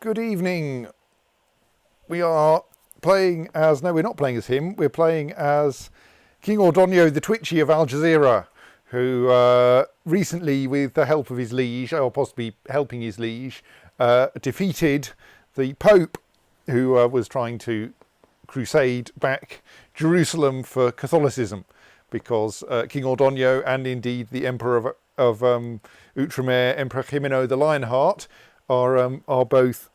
Good evening. We are playing as... No, we're not playing as him. We're playing as King Ordonio the Twitchy of Al Jazeera, who recently, with the help of his liege, or possibly helping his liege, defeated the Pope, who was trying to crusade back Jerusalem for Catholicism, because King Ordonio and indeed the Emperor of Outremer, Emperor Jimeno the Lionheart, are both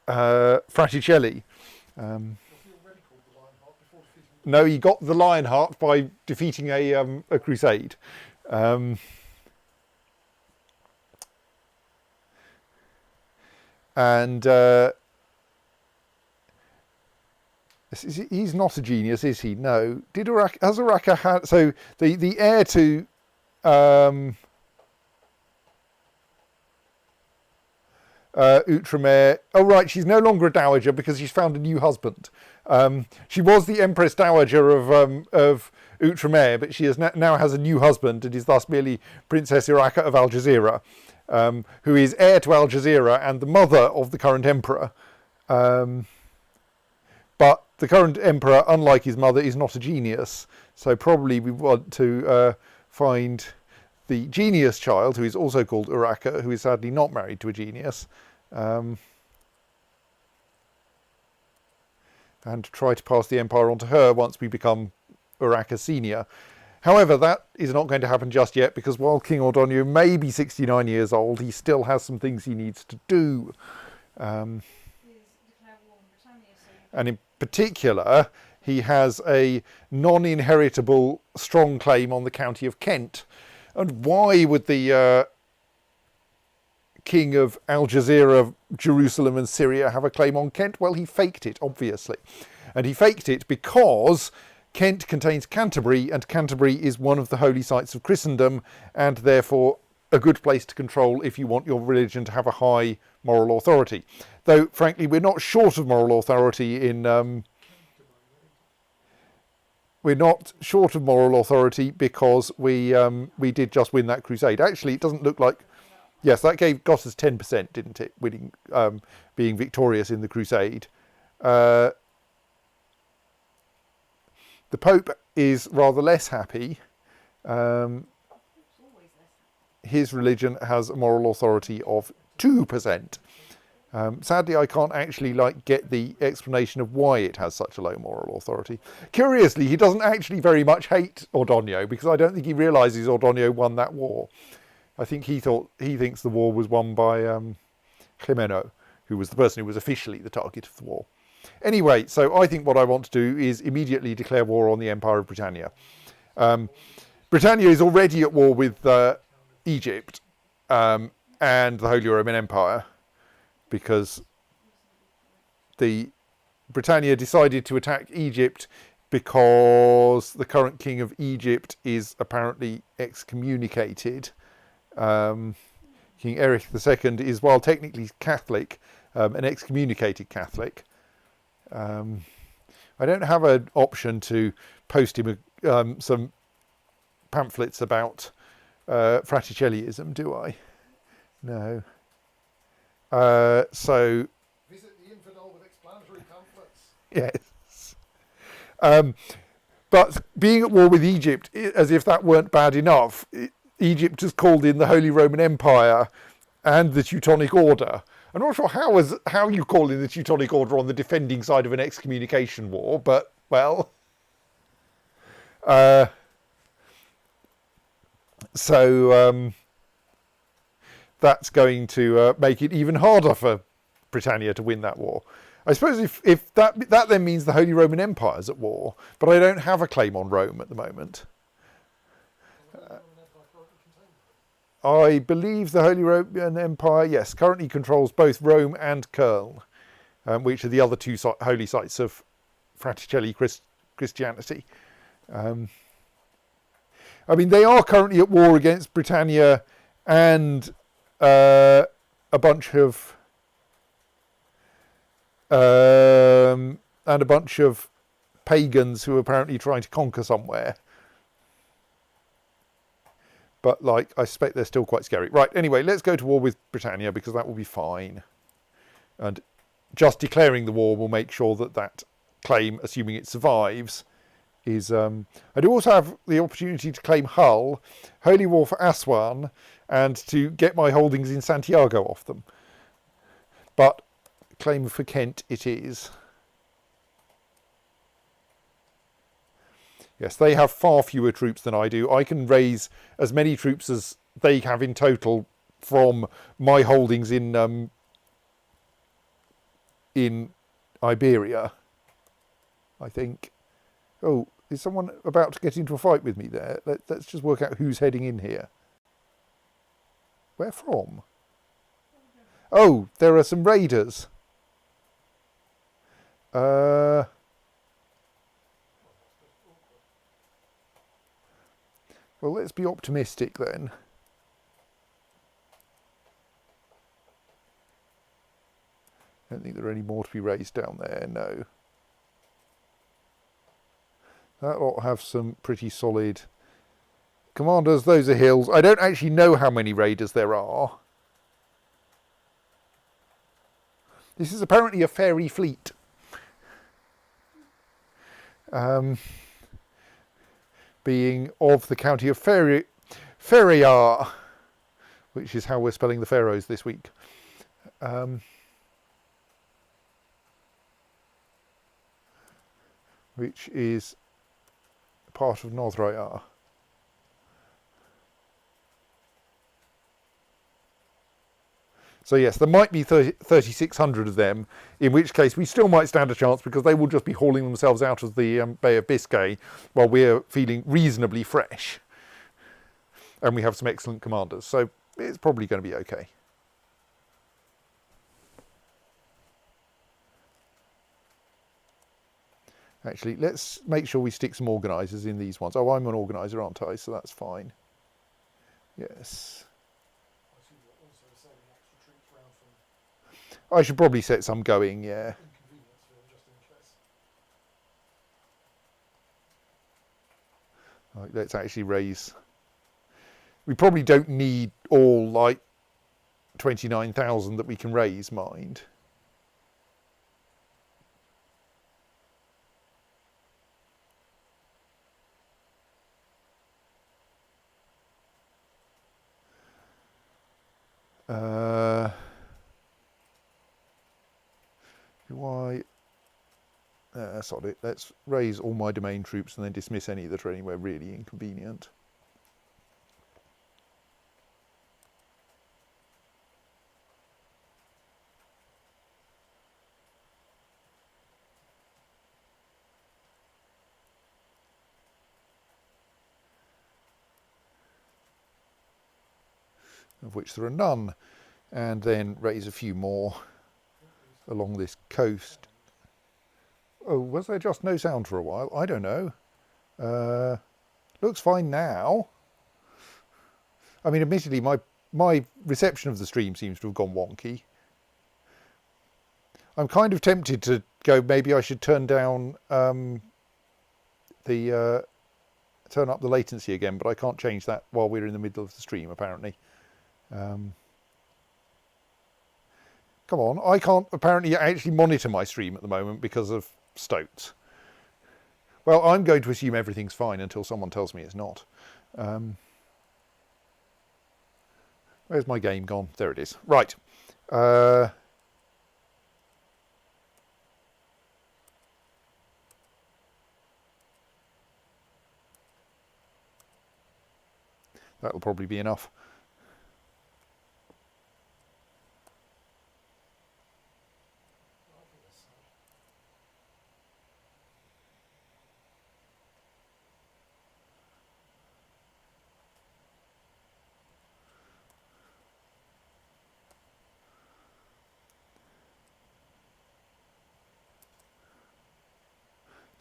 Fraticelli. No, he got the Lionheart by defeating a crusade. He's not a genius, is he? No. Has Urraca had... So the heir to... Outremer. Oh, right, she's no longer a dowager because she's found a new husband. She was the Empress Dowager of Outremer, but she now has a new husband and is thus merely Princess Urraca of Al Jazeera, who is heir to Al Jazeera and the mother of the current emperor. But the current emperor, unlike his mother, is not a genius. So probably we want to find the genius child, who is also called Urraca, who is sadly not married to a genius, and try to pass the empire on to her once we become Urraca Senior. However, that is not going to happen just yet, because while King Ordonio may be 69 years old, he still has some things he needs to do. And in particular, he has a non-inheritable strong claim on the county of Kent. And why would the king of Al Jazeera, Jerusalem and Syria have a claim on Kent? Well, he faked it, obviously. And he faked it because Kent contains Canterbury, and Canterbury is one of the holy sites of Christendom, and therefore a good place to control if you want your religion to have a high moral authority. Though, frankly, we're not short of moral authority in... We're not short of moral authority because we did just win that crusade. Actually, it doesn't look like... Yes, that got us 10%, didn't it? Winning, being victorious in the crusade. The Pope is rather less happy. His religion has a moral authority of 2%. Sadly, I can't actually get the explanation of why it has such a low moral authority. Curiously, he doesn't actually very much hate Ordonio, because I don't think he realises Ordonio won that war. I think he thinks the war was won by Jimeno, who was the person who was officially the target of the war. Anyway, so I think what I want to do is immediately declare war on the Empire of Britannia. Britannia is already at war with Egypt and the Holy Roman Empire, because the Britannia decided to attack Egypt because the current king of Egypt is apparently excommunicated. King Erich II is, while technically Catholic, an excommunicated Catholic. I don't have an option to post him some pamphlets about Fraticelliism, do I? No. So visit the infidel with explanatory pamphlets. Yes. But being at war with Egypt, as if that weren't bad enough, Egypt has called in the Holy Roman Empire and the Teutonic Order. I'm not sure how you call in the Teutonic Order on the defending side of an excommunication war, but, well... that's going to make it even harder for Britannia to win that war. I suppose if that then means the Holy Roman Empire is at war, but I don't have a claim on Rome at the moment. I believe the Holy Roman Empire, yes, currently controls both Rome and Köln, which are the other two holy sites of Fraticelli Christianity. I mean, they are currently at war against Britannia and a bunch of pagans who are apparently trying to conquer somewhere. But, I suspect they're still quite scary. Right, anyway, let's go to war with Britannia, because that will be fine. And just declaring the war will make sure that that claim, assuming it survives, is... I do also have the opportunity to claim Hull, Holy War for Aswan, and to get my holdings in Santiago off them. But claim for Kent it is. Yes, they have far fewer troops than I do. I can raise as many troops as they have in total from my holdings in Iberia, I think. Oh, is someone about to get into a fight with me there? Let's just work out who's heading in here. Where from? Oh, there are some raiders. Well, let's be optimistic then. I don't think there are any more to be raised down there, no. That lot have some pretty solid commanders. Those are hills. I don't actually know how many raiders there are. This is apparently a fairy fleet. Being of the county of Ferriar, which is how we're spelling the Pharaohs this week. Which is part of Northrayar. So yes, there might be 3,600 of them, in which case we still might stand a chance because they will just be hauling themselves out of the Bay of Biscay while we're feeling reasonably fresh. And we have some excellent commanders, so it's probably going to be okay. Actually, let's make sure we stick some organisers in these ones. Oh, I'm an organiser, aren't I? So that's fine. Yes. I should probably set some going, yeah. Right, let's actually raise... We probably don't need all, like, 29,000 that we can raise, mind. Sod it. Let's raise all my domain troops and then dismiss any that are anywhere really inconvenient. Of which there are none. And then raise a few more along this coast. Oh, was there just no sound for a while? I don't know. Looks fine now. I mean, admittedly, my reception of the stream seems to have gone wonky. I'm kind of tempted to go, maybe I should turn down turn up the latency again, but I can't change that while we're in the middle of the stream, apparently. Come on, I can't apparently actually monitor my stream at the moment because of Stoats. Well, I'm going to assume everything's fine until someone tells me it's not. Where's my game gone? There it is. Right. That'll probably be enough.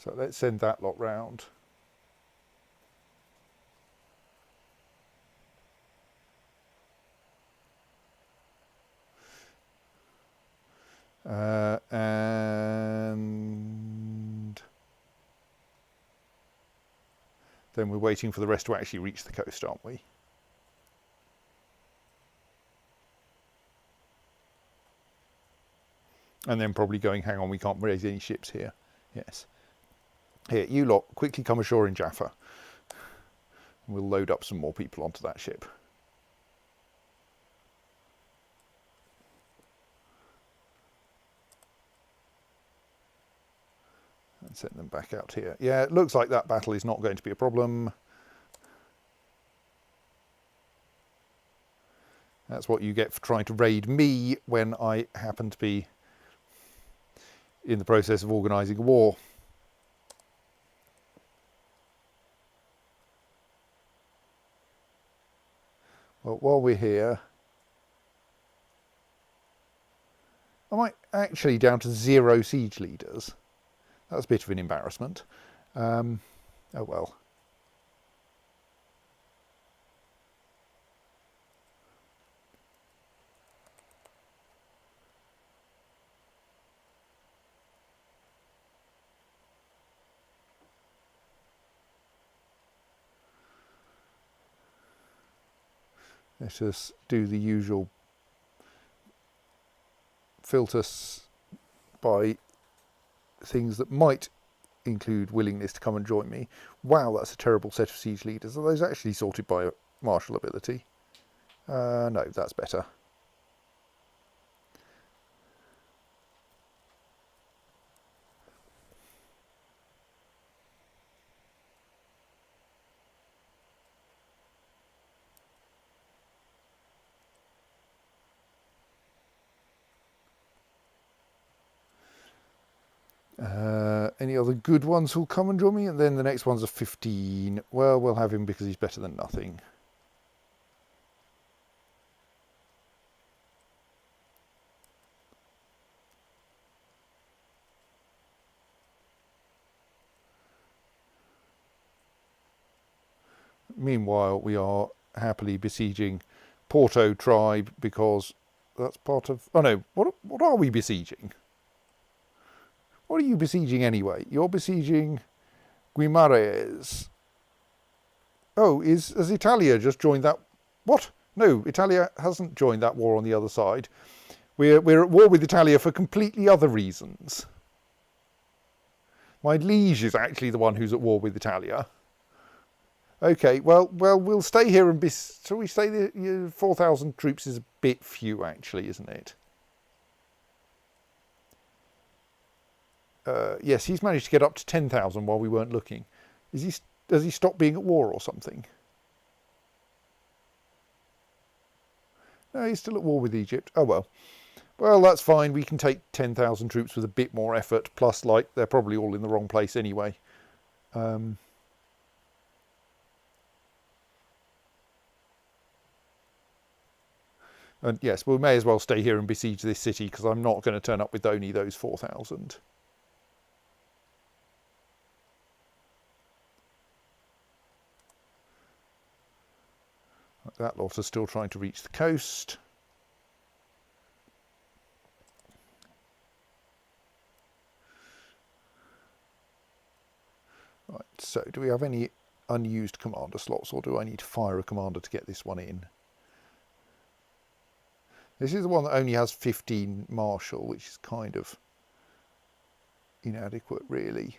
So let's send that lot round. And then we're waiting for the rest to actually reach the coast, aren't we? And then probably going, hang on, we can't raise any ships here. Yes. Here, you lot, quickly come ashore in Jaffa. We'll load up some more people onto that ship. And send them back out here. Yeah, it looks like that battle is not going to be a problem. That's what you get for trying to raid me when I happen to be in the process of organising a war. Well, while we're here, am I actually down to 0 siege leaders? That's a bit of an embarrassment. Oh well. Let's just do the usual filters by things that might include willingness to come and join me. Wow, that's a terrible set of siege leaders. Are those actually sorted by martial ability? No, that's better. Any other good ones who'll come and join me? And then the next one's a 15. Well, we'll have him because he's better than nothing. Meanwhile, we are happily besieging Porto tribe because that's part of... Oh no, what are we besieging? What are you besieging anyway? You're besieging Guimares. Oh, has Italia just joined that? What? No, Italia hasn't joined that war on the other side. We're at war with Italia for completely other reasons. My liege is actually the one who's at war with Italia. Okay, well, we'll stay here and shall we stay there? 4,000 troops is a bit few, actually, isn't it? Yes, he's managed to get up to 10,000 while we weren't looking. Has he stopped being at war or something? No, he's still at war with Egypt. Oh well. Well, that's fine. We can take 10,000 troops with a bit more effort. Plus, like, they're probably all in the wrong place anyway. And yes, we may as well stay here and besiege this city because I'm not going to turn up with only those 4,000. That lot are still trying to reach the coast. Right, so do we have any unused commander slots, or do I need to fire a commander to get this one in? This is the one that only has 15 martial, which is kind of inadequate, really.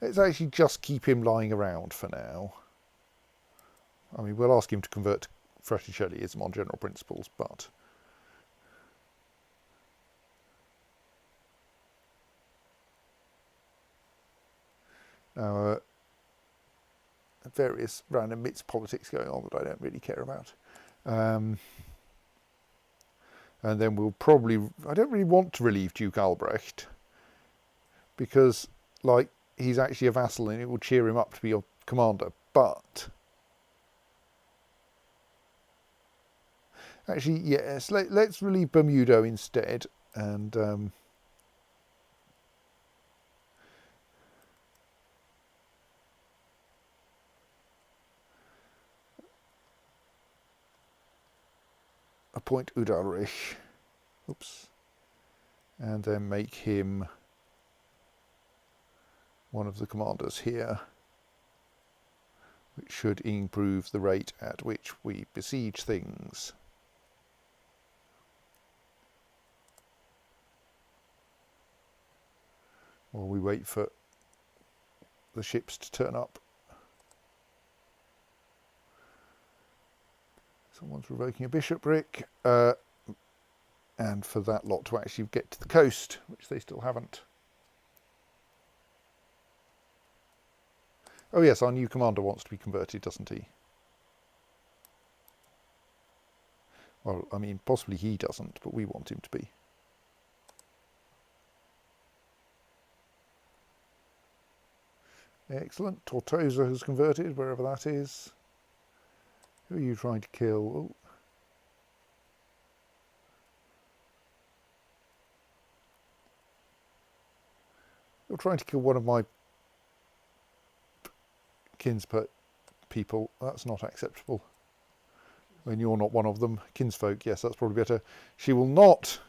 Let's actually just keep him lying around for now. I mean, we'll ask him to convert to Fraticelliism on general principles, but... Now, various random bits of politics going on that I don't really care about. And then we'll probably... I don't really want to relieve Duke Albrecht, because, like, he's actually a vassal and it will cheer him up to be your commander, but... Actually, yes, let's relieve Bermudo instead, and... appoint Udalrich. Oops. And then make him one of the commanders here. which should improve the rate at which we besiege things. While we wait for the ships to turn up. Someone's revoking a bishopric, and for that lot to actually get to the coast, which they still haven't. Oh yes, our new commander wants to be converted, doesn't he? Well, I mean, possibly he doesn't, but we want him to be. Excellent. Tortosa has converted, wherever that is. Who are you trying to kill? Oh. You're trying to kill one of my kinsfolk people. That's not acceptable. When you're not one of them. Kinsfolk, yes, that's probably better. She will not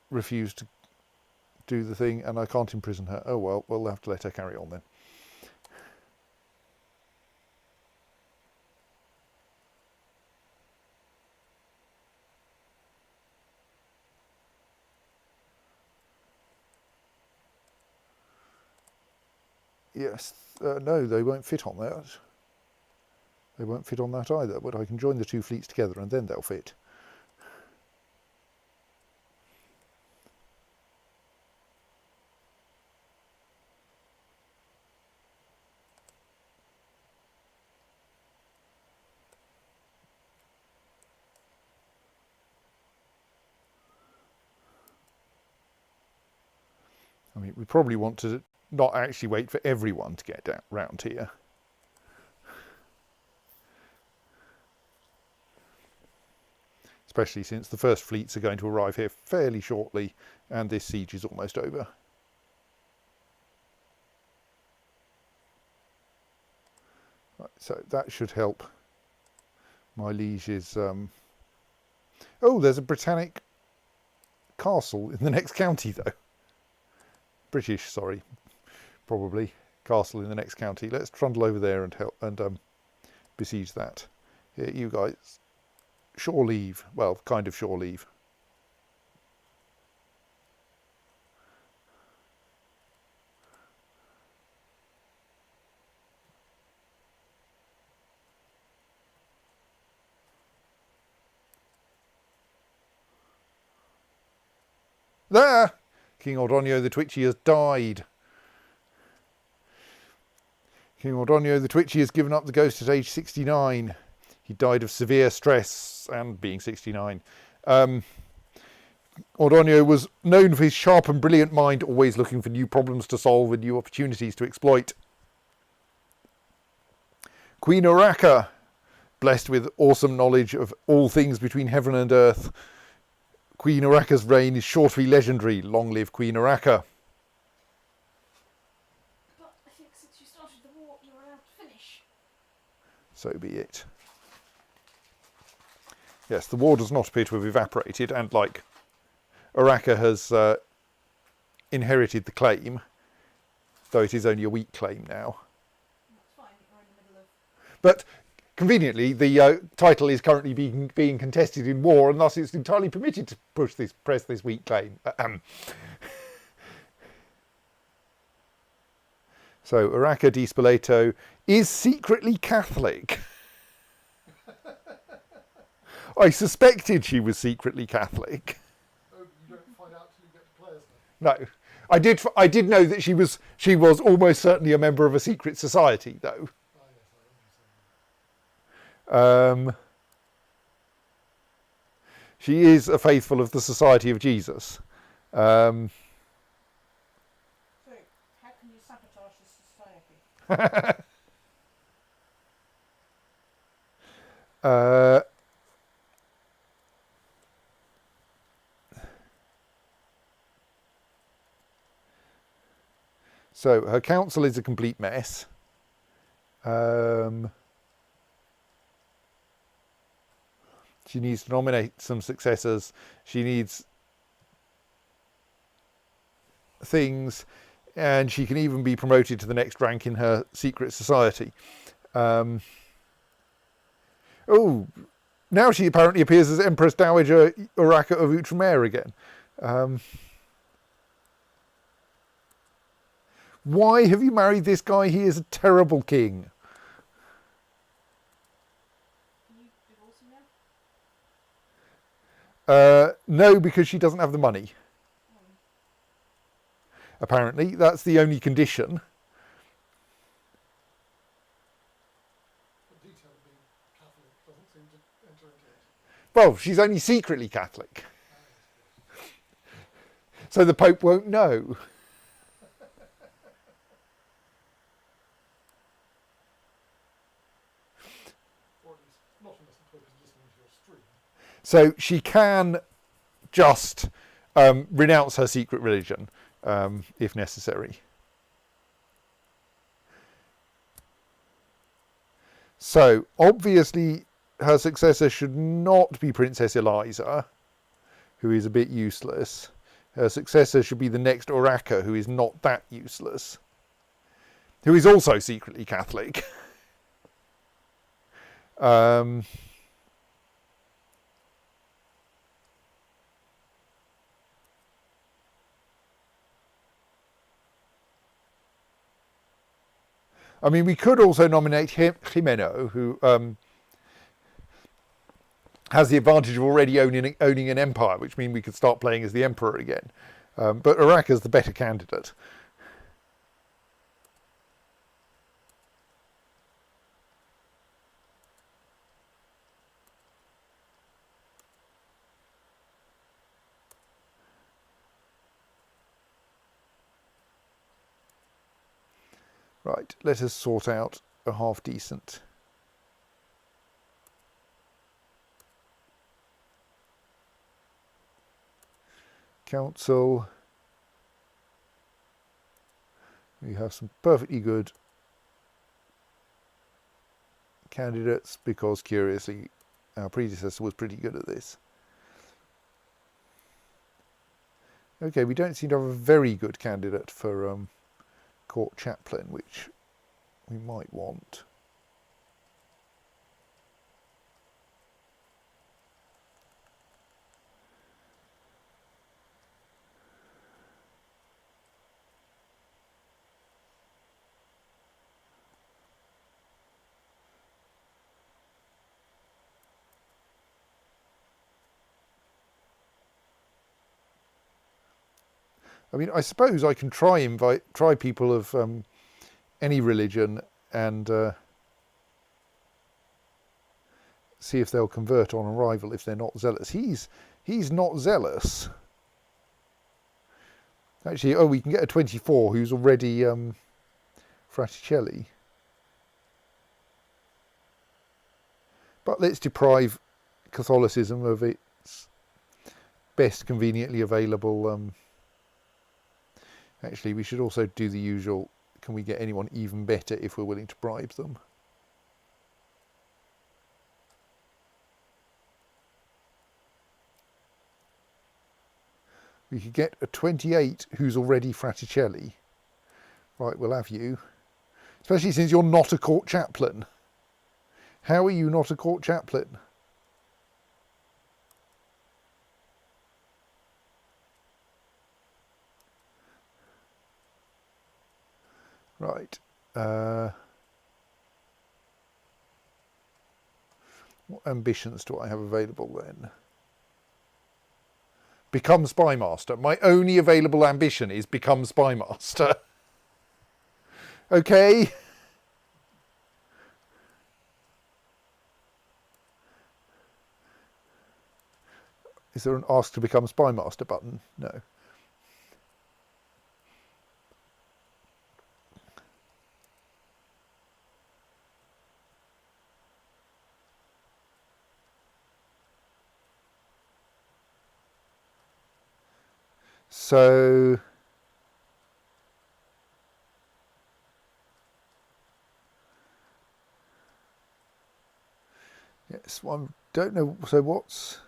refuse to do the thing, and I can't imprison her. Oh well, we'll have to let her carry on then. Yes, no, they won't fit on that. They won't fit on that either, but I can join the two fleets together and then they'll fit. I mean, we probably want to not actually wait for everyone to get round here. Especially since the first fleets are going to arrive here fairly shortly and this siege is almost over. Right, so that should help my liege's... Oh, there's a Britannic castle in the next county though. British, sorry, probably. Castle in the next county. Let's trundle over there and help and besiege that. Here, you guys. Shore leave. Well, kind of shore leave. There! King Ordonio the Twitchy has died. King Ordonio the Twitchy has given up the ghost at age 69. He died of severe stress and being 69. Ordonio was known for his sharp and brilliant mind, always looking for new problems to solve and new opportunities to exploit. Queen Urraca, blessed with awesome knowledge of all things between heaven and earth. Queen Urraca's reign is sure to be legendary. Long live Queen Urraca. But I think since you started the war, you're allowed to finish. So be it. Yes, the war does not appear to have evaporated, and like Urraca has inherited the claim, though it is only a weak claim now. That's fine, you're in the middle of... But conveniently, the title is currently being contested in war, and thus it's entirely permitted to press this weak claim. So Urraca di Spoleto is secretly Catholic. I suspected she was secretly Catholic. Oh, you don't find out till you get to players then. No, I did know that she was almost certainly a member of a secret society, though. Ah, yes, I remember. She is a faithful of the Society of Jesus. So, how can you sabotage the society? So her council is a complete mess. She needs to nominate some successors. She needs things. and she can even be promoted to the next rank in her secret society. Oh, now she apparently appears as Empress Dowager Uraka of Outremer again. Why have you married this guy? He is a terrible king. Can you divorce him now? No, because she doesn't have the money. Apparently, that's the only condition. The detail of being Catholic doesn't seem to enter into it. Well, she's only secretly Catholic. So the Pope won't know. Or at least not unless the Pope is listening to your stream. So she can just renounce her secret religion if necessary. So obviously her successor should not be Princess Eliza, who is a bit useless. Her successor should be the next Uraka, who is not that useless, who is also secretly Catholic. I mean, we could also nominate Jimeno, who has the advantage of already owning an empire, which means we could start playing as the emperor again. But Uraka's the better candidate. Right, let us sort out a half-decent. Council. We have some perfectly good candidates because, curiously, our predecessor was pretty good at this. Okay, we don't seem to have a very good candidate for court chaplain, which we might want. I mean, I suppose I can try people of any religion and see if they'll convert on arrival if they're not zealous. He's not zealous. Actually, oh, we can get a 24 who's already Fraticelli. But let's deprive Catholicism of its best conveniently available. Actually, we should also do the usual. Can we get anyone even better if we're willing to bribe them? We could get a 28 who's already Fraticelli. Right, we'll have you. Especially since you're not a court chaplain. How are you not a court chaplain? Right. What ambitions do I have available then? Become Spy Master. My only available ambition is become Spy Master. Okay. Is there an ask to become Spy Master button? No. So yes, I don't know. So what's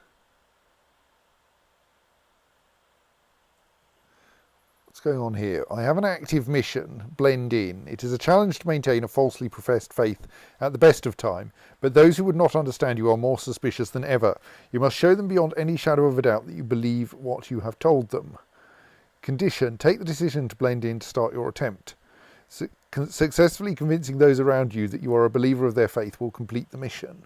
going on here? I have an active mission, blend in. It is a challenge to maintain a falsely professed faith at the best of time, but those who would not understand you are more suspicious than ever. You must show them beyond any shadow of a doubt that you believe what you have told them. Condition, take the decision to blend in to start your attempt. Successfully convincing those around you that you are a believer of their faith will complete the mission.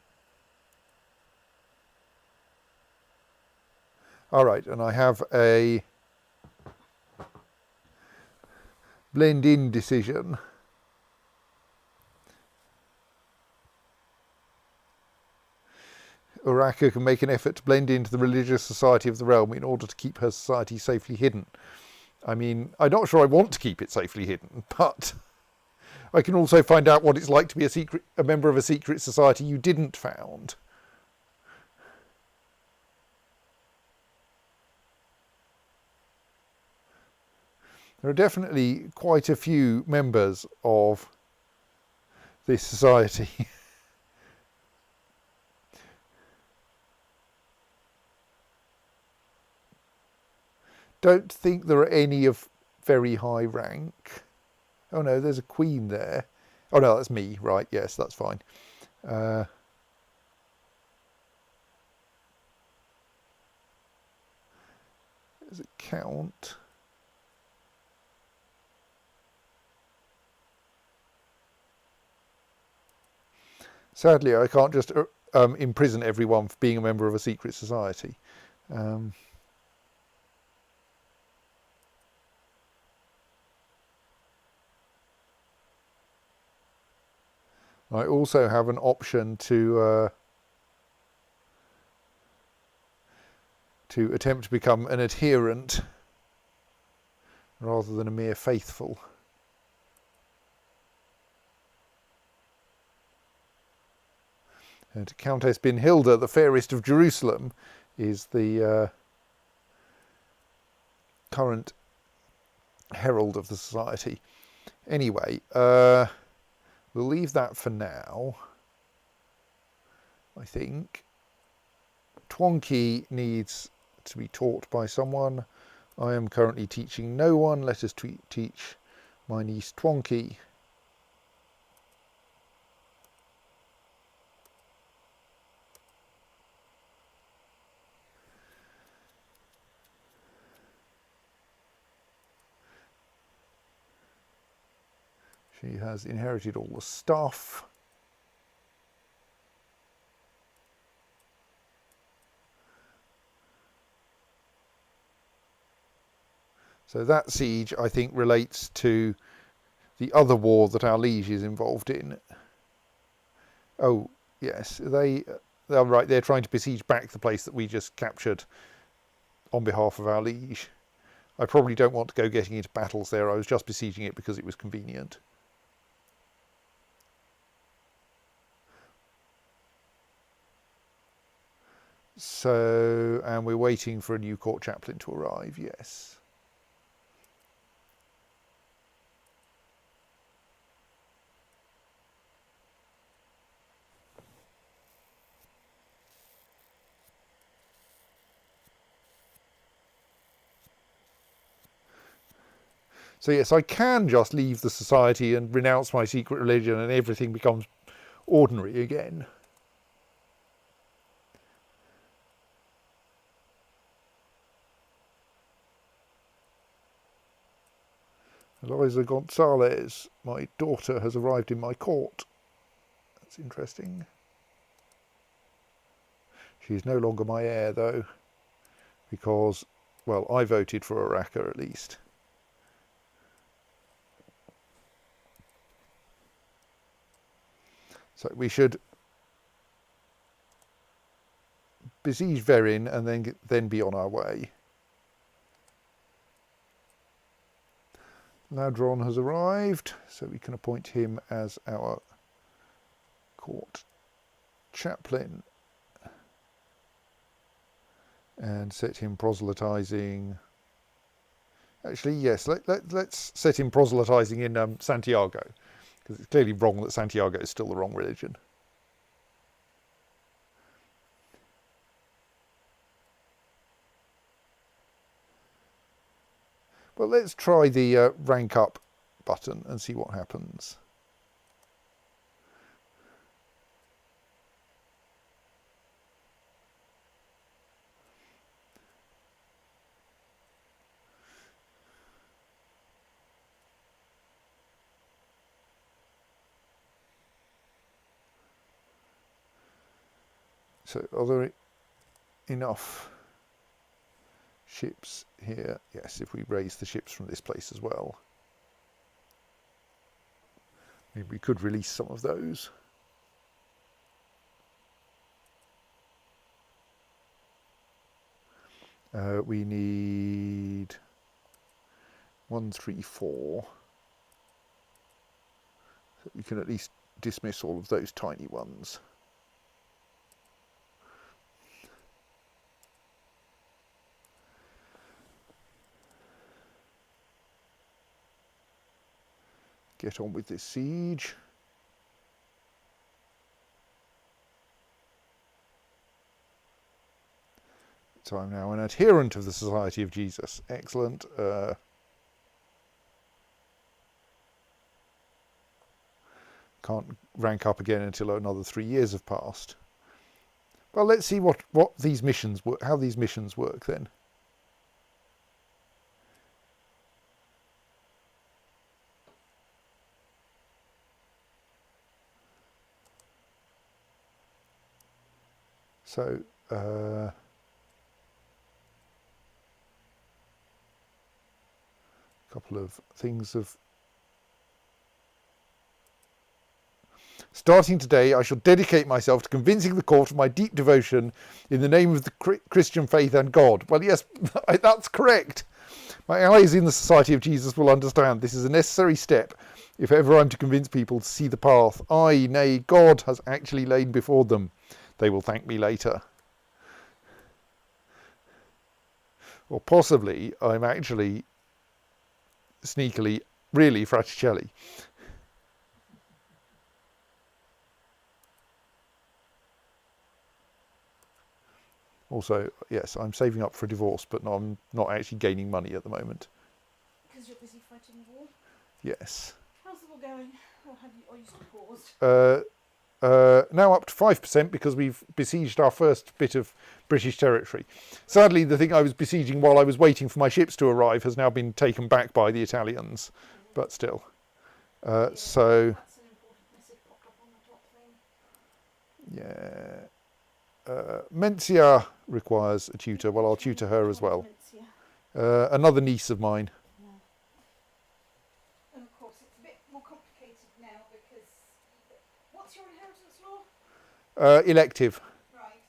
All right, and I have a blend in decision. Uraka can make an effort to blend into the religious society of the realm in order to keep her society safely hidden. I mean, I'm not sure I want to keep it safely hidden, but I can also find out what it's like to be a member of a secret society you didn't found. There are definitely quite a few members of this society. Don't think there are any of very high rank. Oh no, there's a queen there. Oh no, that's me, right? Yes, that's fine. There's a count. Sadly, I can't just imprison everyone for being a member of a secret society. I also have an option to attempt to become an adherent rather than a mere faithful. And Countess Binhilda, the fairest of Jerusalem, is the current herald of the society. Anyway, we'll leave that for now, I think. Twonky needs to be taught by someone. I am currently teaching no one. Let us teach my niece Twonky. She has inherited all the stuff. So that siege, I think, relates to the other war that our liege is involved in. Oh, yes, they're right. They're trying to besiege back the place that we just captured on behalf of our liege. I probably don't want to go getting into battles there. I was just besieging it because it was convenient. So, and we're waiting for a new court chaplain to arrive, yes. So yes, I can just leave the society and renounce my secret religion and everything becomes ordinary again. Eliza Gonzalez, my daughter, has arrived in my court. That's interesting. She's no longer my heir, though, because, well, I voted for Uraka at least. So we should besiege Verin and then be on our way. Ladron has arrived, so we can appoint him as our court chaplain and set him proselytizing. Actually, yes, let's set him proselytizing in Santiago, because it's clearly wrong that Santiago is still the wrong religion. Well, let's try the rank up button and see what happens. So are there enough ships here? Yes, if we raise the ships from this place as well. Maybe we could release some of those. We need 1, 3, 4. So we can at least dismiss all of those tiny ones. Get on with this siege. So I'm now an adherent of the Society of Jesus. Excellent. Can't rank up again until another 3 years have passed. Well, let's see what these missions work, how these missions work then. So, couple of things of starting today, I shall dedicate myself to convincing the court of my deep devotion in the name of the Christian faith and God. Well, yes, that's correct. My allies in the Society of Jesus will understand this is a necessary step if ever I'm to convince people to see the path I, nay, God has actually laid before them. They will thank me later. Or possibly I'm actually sneakily really Fraticelli. Also, yes, I'm saving up for a divorce, but no, I'm not actually gaining money at the moment. Because you're busy fighting the war? Yes. How's the war going? Or are you still paused? Now up to 5% because we've besieged our first bit of British territory. Sadly, the thing I was besieging while I was waiting for my ships to arrive has now been taken back by the Italians, but still. Yeah, So, that's an important message popped up on the top thing. yeah. Mencia requires a tutor. Well, I'll tutor her as well. Another niece of mine. Yeah. And of course, it's a bit more complicated now because what's your inheritance law? Elective. Right.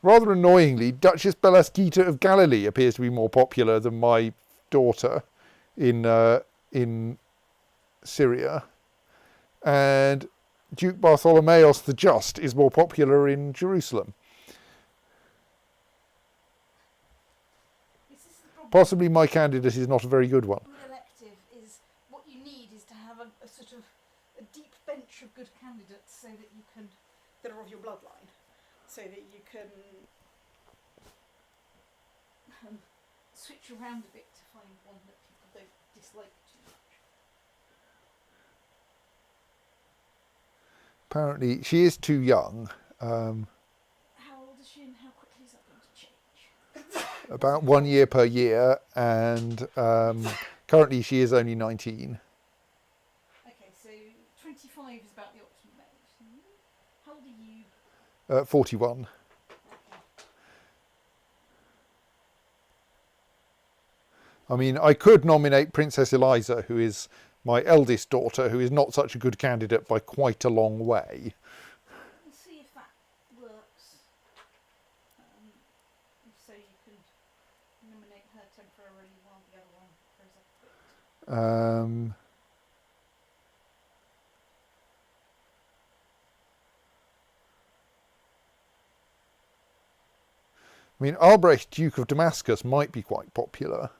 Rather annoyingly, Duchess Belasquita of Galilee appears to be more popular than my daughter in Syria. And Duke Bartholomeos the Just is more popular in Jerusalem. This is the problem. Possibly my candidate is not a very good one. With elective is what you need is to have a sort of a deep bench of good candidates so that you can that are of your bloodline, so that you can switch around a bit to find one that people don't dislike too much. Apparently, she is too young. How old is she and how quickly is that going to change? About 1 year per year, and currently she is only 19. Okay, so 25 is about the optimum age. How old are you? 41. Okay. I mean, I could nominate Princess Eliza, who is my eldest daughter, who is not such a good candidate by quite a long way. We'll see if that works. So you can nominate her temporarily while the other one grows up a bit. I mean, Albrecht, Duke of Damascus, might be quite popular.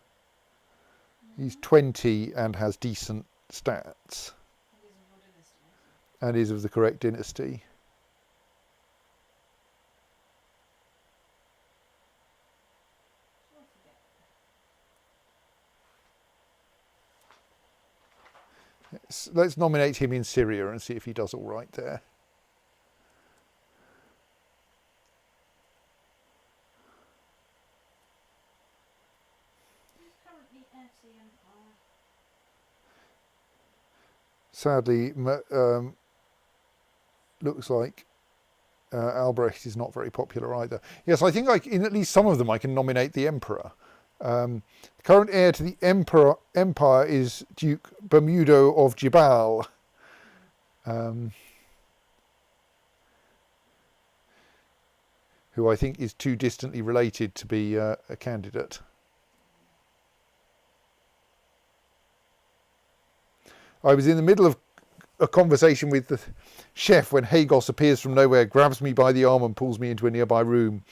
He's 20 and has decent stats. And is of the correct dynasty. Let's nominate him in Syria and see if he does all right there. Who's currently heir to the empire? Sadly, looks like Albrecht is not very popular either. Yes, I think in at least some of them I can nominate the emperor. The current heir to the empire is Duke Bermudo of Jibal. Who I think is too distantly related to be a candidate. I was in the middle of a conversation with the chef when Hagos appears from nowhere, grabs me by the arm and pulls me into a nearby room.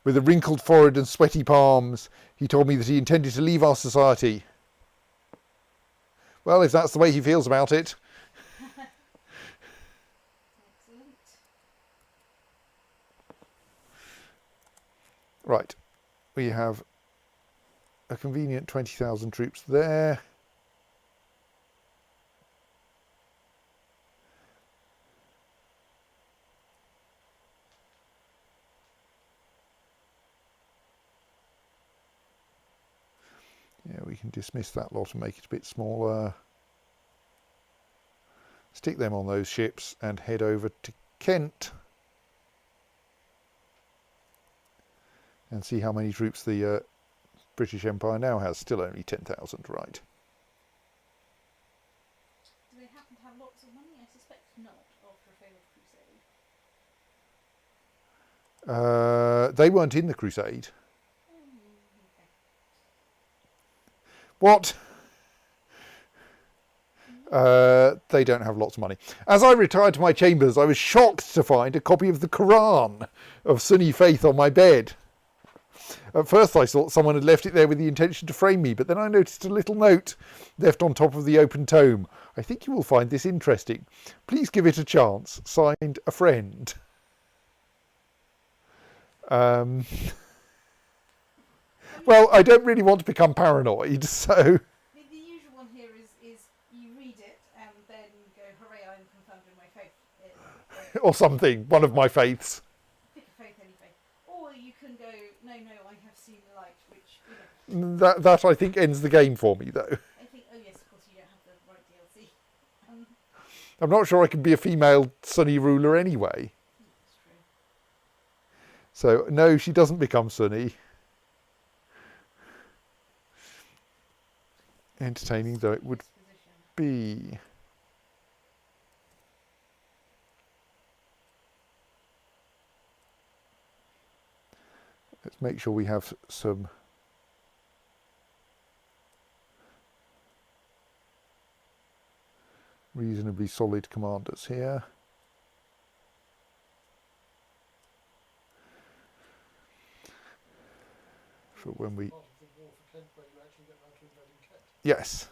With a wrinkled forehead and sweaty palms, he told me that he intended to leave our society. Well, if that's the way he feels about it. Excellent. Right, we have a convenient 20,000 troops there. Yeah, we can dismiss that lot and make it a bit smaller. Stick them on those ships and head over to Kent. And see how many troops the British Empire now has. Still only 10,000, right. Do they happen to have lots of money? I suspect not, after a failed crusade. They weren't in the crusade. Okay. What? They don't have lots of money. As I retired to my chambers, I was shocked to find a copy of the Quran of Sunni faith on my bed. At first I thought someone had left it there with the intention to frame me, but then I noticed a little note left on top of the open tome. I think you will find this interesting. Please give it a chance. Signed, a friend. Well, I don't really want to become paranoid, so... The usual one here is you read it and then go, hooray, I am confirmed in my faith. or something, one of my faiths. Pick a faith, any faith. Or you can go, no, I have seen the light, which, That I think ends the game for me, though. I think, oh yes, of course you don't have the right DLC. I'm not sure I can be a female Sunni ruler anyway. That's true. So, no, she doesn't become Sunni. Entertaining though it would Disposition. be. Let's make sure we have some reasonably solid commanders here. For when we... Part of the war for Kent where you actually get round to invading Kent. Yes.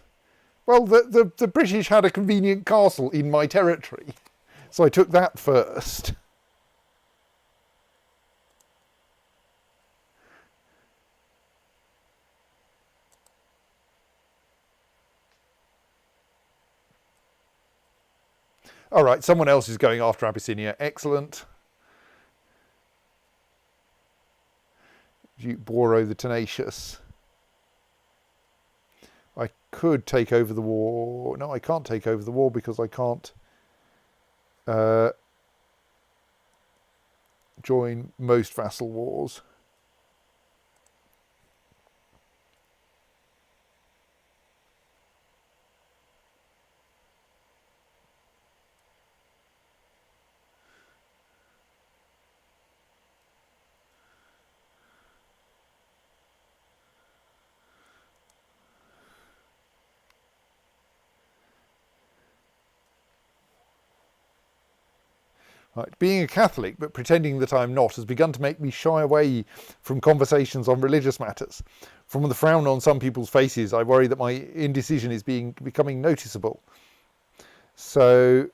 Well, the British had a convenient castle in my territory, so I took that first. All right, someone else is going after Abyssinia. Excellent. Duke Boro the Tenacious. I could take over the war. No, I can't take over the war because I can't join most vassal wars. Right. Being a Catholic, but pretending that I'm not, has begun to make me shy away from conversations on religious matters. From the frown on some people's faces, I worry that my indecision is becoming noticeable. So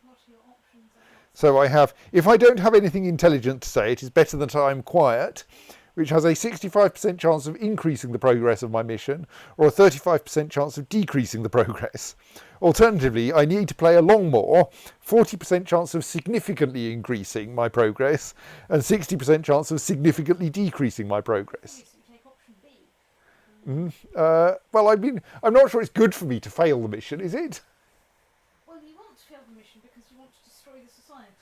What are your options? I have, if I don't have anything intelligent to say, it is better that I'm quiet. which has a 65% chance of increasing the progress of my mission, or a 35% chance of decreasing the progress. Alternatively, I need to play along more, 40% chance of significantly increasing my progress, and 60% chance of significantly decreasing my progress. Yes, you take option B. Well, I mean, I'm not sure it's good for me to fail the mission, is it? Well, you want to fail the mission because you want to destroy the society.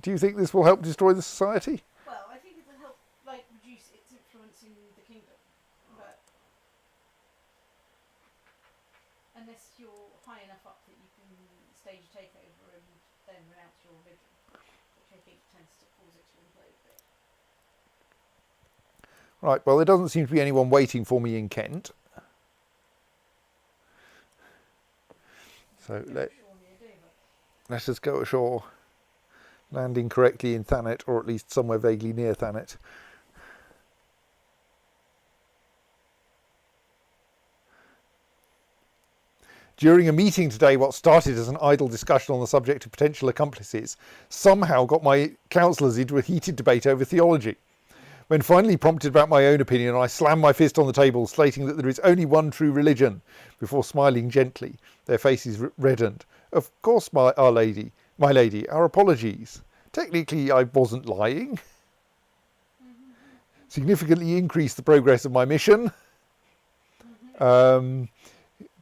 Do you think this will help destroy the society? Well, I think it will help, like, reduce its influence in the kingdom. But unless you're high enough up that you can stage a takeover and then renounce your religion, which I think tends to cause it to implode a bit. Right, well, there doesn't seem to be anyone waiting for me in Kent. So let us go ashore, landing correctly in Thanet, or at least somewhere vaguely near Thanet. During a meeting today, what started as an idle discussion on the subject of potential accomplices somehow got my councillors into a heated debate over theology. When finally prompted about my own opinion, I slammed my fist on the table, stating that there is only one true religion, before smiling gently. Their faces reddened. Of course, my lady, our apologies. Technically, I wasn't lying. Significantly increased the progress of my mission. Gain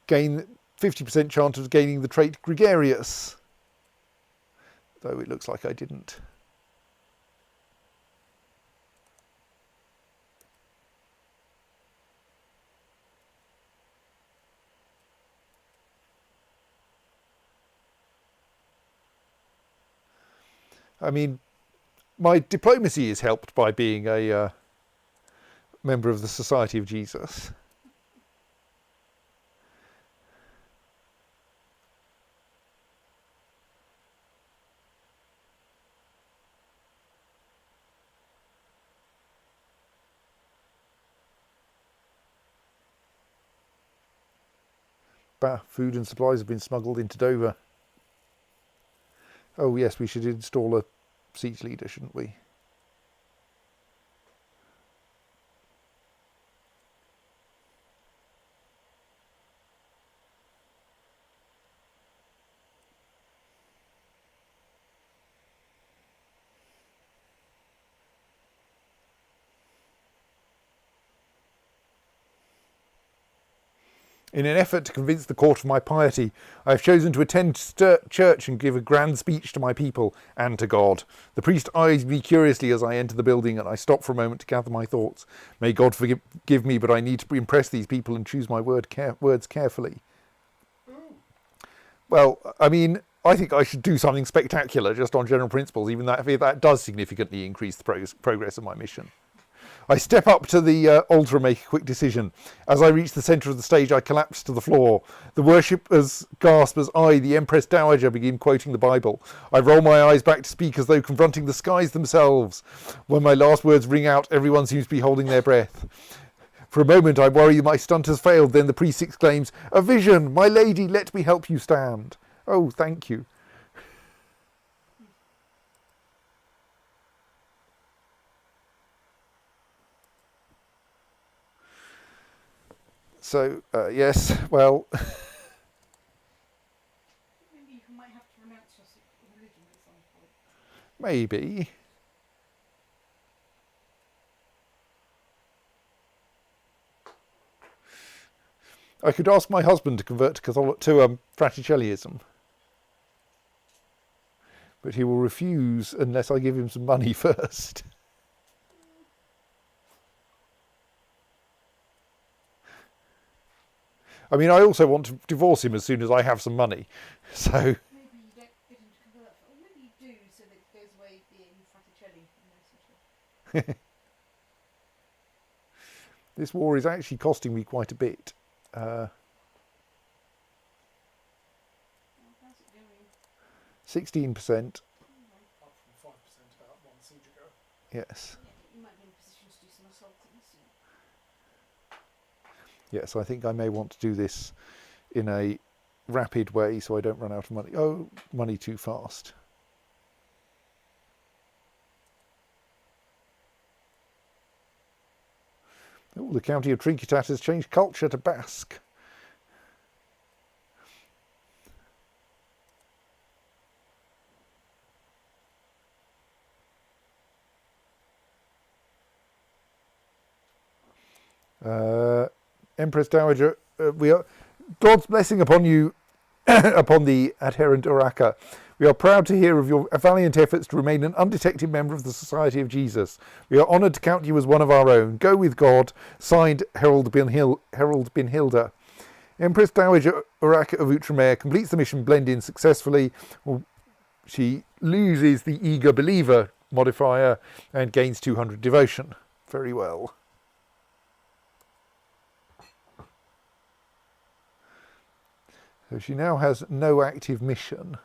50% chance of gaining the trait gregarious. Though it looks like I didn't. I mean, my diplomacy is helped by being a member of the Society of Jesus. Food and supplies have been smuggled into Dover. Oh yes, we should install a siege leader, shouldn't we? In an effort to convince the court of my piety, I have chosen to attend church and give a grand speech to my people and to God. The priest eyes me curiously as I enter the building, and I stop for a moment to gather my thoughts. May God forgive me, but I need to impress these people and choose my words carefully. Well, I mean, I think I should do something spectacular just on general principles, even if that does significantly increase the progress of my mission. I step up to the altar and make a quick decision. As I reach the centre of the stage, I collapse to the floor. The worshippers gasp as I, the Empress Dowager, begin quoting the Bible. I roll my eyes back to speak as though confronting the skies themselves. When my last words ring out, everyone seems to be holding their breath. For a moment, I worry that my stunt has failed. Then the priest exclaims, "A vision! My lady, let me help you stand." Oh, thank you. So, yes, well... Maybe you might have to renounce your religion at some point. Maybe. I could ask my husband to convert to Fraticelliism. But he will refuse unless I give him some money first. I mean, I also want to divorce him as soon as I have some money. So... Maybe you don't get him to convert, or maybe you do so that it goes away being Fraticelli. This war is actually costing me quite a bit. How's it going? 16%. Up from 5% about one siege ago. Yes. Yeah, you might be in a position to do some assaulting soon. Yes, I think I may want to do this in a rapid way so I don't run out of money. Oh, money too fast. Oh, the county of Trinkitat has changed culture to Basque. Empress Dowager, we are God's blessing upon you, upon the adherent Uraka. We are proud to hear of your valiant efforts to remain an undetected member of the Society of Jesus. We are honoured to count you as one of our own. Go with God. Signed, Harold bin Hilda. Empress Dowager Uraka of Outremer completes the mission blend in successfully. Well, she loses the eager believer modifier and gains 200 devotion. Very well. So she now has no active mission.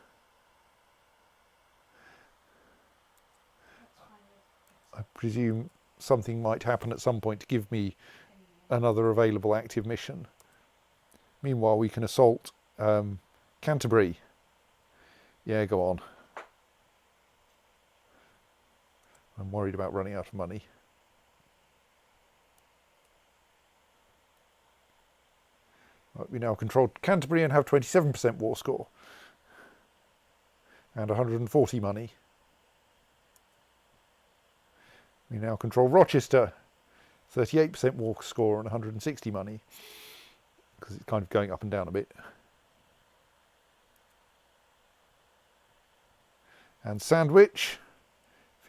I presume something might happen at some point to give me another available active mission. Meanwhile, we can assault Canterbury. Yeah, go on. I'm worried about running out of money. Right, we now control Canterbury and have 27% war score. And 140 money. We now control Rochester. 38% war score and 160 money. Because it's kind of going up and down a bit. And Sandwich,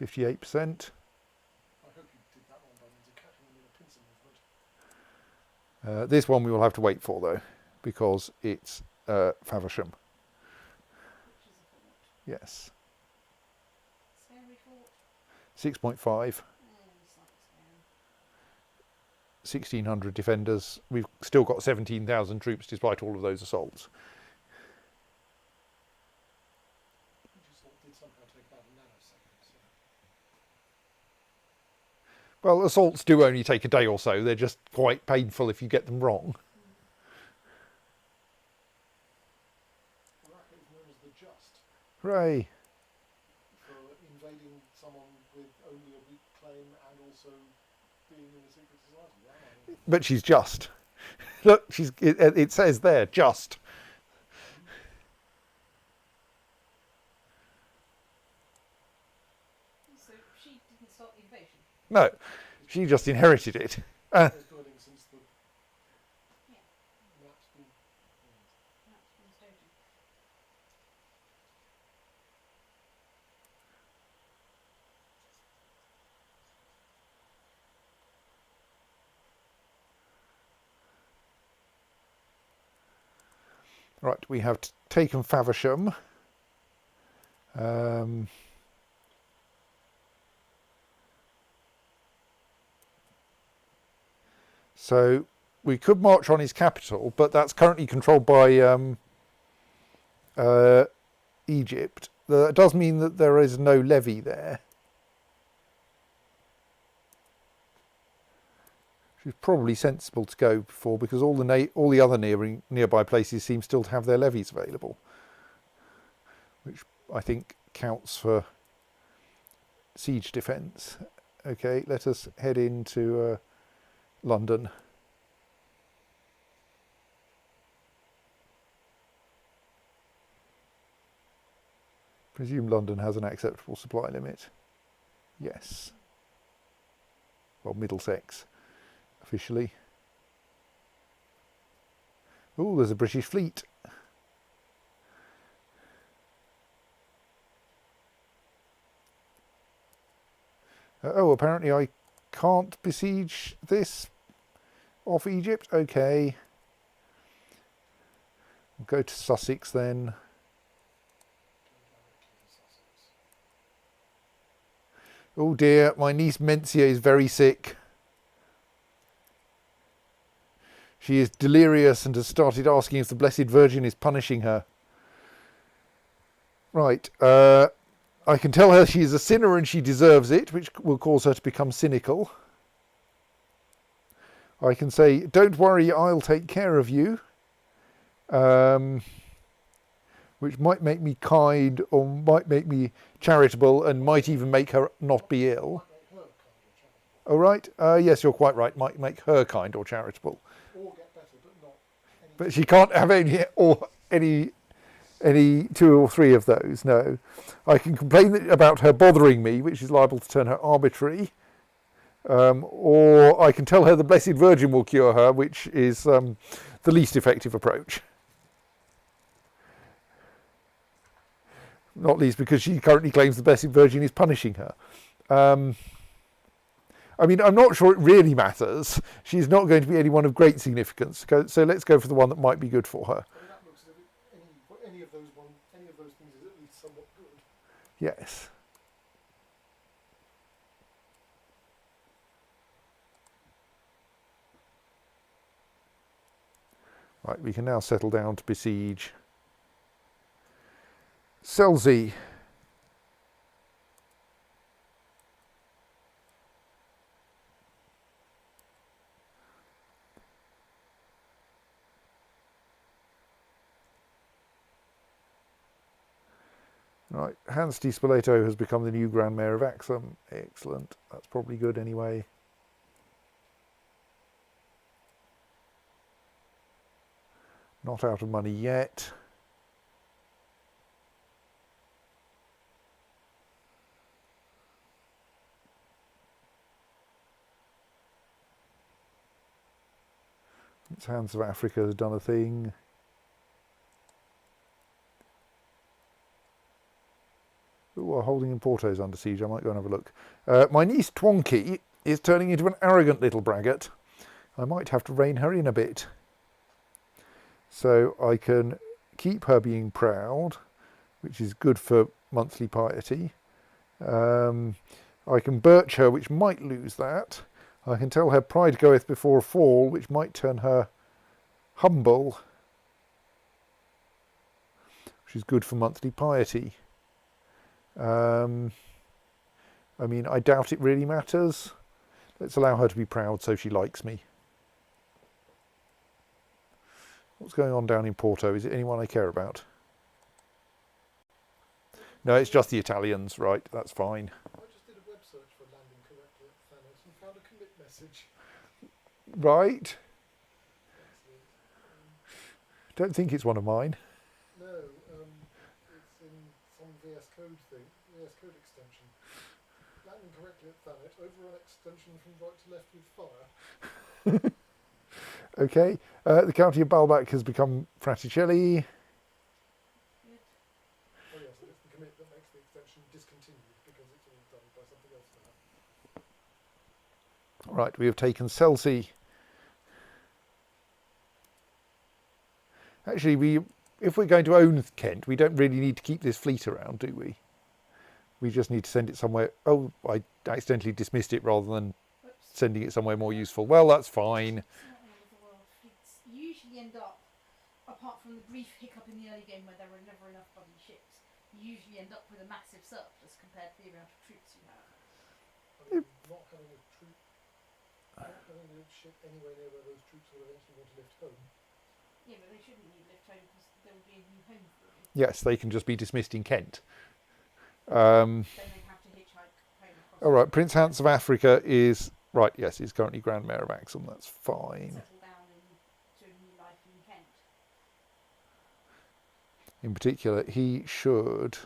58%. I hope you did that one by means of catching them in a pincer movement. This one we will have to wait for though, because it's Faversham. Yes. 6.5. 1,600 defenders. We've still got 17,000 troops despite all of those assaults. Did somehow take about a nanosecond. So. Well, assaults do only take a day or so. They're just quite painful if you get them wrong. Iraq is known as the Just Hooray! for invading someone with only a weak claim and also being in a secret society. Wow. But she's just. Look, it says there, just. So she didn't start the invasion. No, she just inherited it. It's dwelling since the map's been That's been stolen. Right, we have taken Faversham. So we could march on his capital, but that's currently controlled by Egypt. That does mean that there is no levy there. Which is probably sensible to go for, because all the other nearby places seem still to have their levies available, which I think counts for siege defence. Okay, let us head into London. Presume London has an acceptable supply limit. Yes. Well, Middlesex, officially. Oh, there's a British fleet. Oh, apparently I can't besiege this off Egypt. Okay. We'll go to Sussex then. Oh dear, my niece Mencia is very sick. She is delirious and has started asking if the Blessed Virgin is punishing her. Right, I can tell her she is a sinner and she deserves it, which will cause her to become cynical. I can say, don't worry, I'll take care of you. Which might make me kind or might make me charitable and might even make her not be ill. Oh, right. Yes, you're quite right. Might make her kind or charitable. Or get better, but not any. But she can't have any two or three of those, no. I can complain about her bothering me, which is liable to turn her arbitrary. Or I can tell her the Blessed Virgin will cure her, which is the least effective approach. Not least because she currently claims the Blessed Virgin is punishing her. I mean, I'm not sure it really matters. She's not going to be anyone of great significance. So let's go for the one that might be good for her. I mean, that looks as if any of those things is at least somewhat good. Yes. Right, we can now settle down to besiege Selzy. Right, Hans Di Spoleto has become the new Grand Mayor of Axum. Excellent. That's probably good anyway. Not out of money yet. It's Hans of Africa has done a thing. Ooh, holding in Porto is under siege. I might go and have a look. My niece Twonky is turning into an arrogant little braggart. I might have to rein her in a bit. So I can keep her being proud, which is good for monthly piety. I can birch her, which might lose that. I can tell her pride goeth before a fall, which might turn her humble, which is good for monthly piety. I mean, I doubt it really matters. Let's allow her to be proud so she likes me. What's going on down in Porto? Is it anyone I care about? No, it's just the Italians, right? That's fine. I just did a web search for landing correctly at Thanet and found a commit message. Right. Excellent. Don't think it's one of mine. No, it's in some VS Code thing, VS Code extension. Landing correctly at Thanet, overrun extension from right to left with fire. Okay. The county of Balbac has become Fraticelli. Oh yes, and it's the commit that makes the extension discontinued because it's all done by something else now. Right, we have taken Selzy. Actually, if we're going to own Kent, we don't really need to keep this fleet around, do we? We just need to send it somewhere. Oh, I accidentally dismissed it rather than sending it somewhere more useful. Well, that's fine. Fleets usually end up, apart from the brief hiccup in the early game where there were never enough bloody ships, you usually end up with a massive surplus compared to the amount of troops you have. I mean, not having a ship anywhere near where those troops will eventually want to lift home. Yeah, but they shouldn't need lift home because there will be a new home for them. Yes, they can just be dismissed in Kent. Then they have to hitchhike home across. All right, Prince Hans of Africa is... Right, yes, he's currently Grand Mayor of Axum. That's fine. Settle down into a new life in Kent. In particular, he should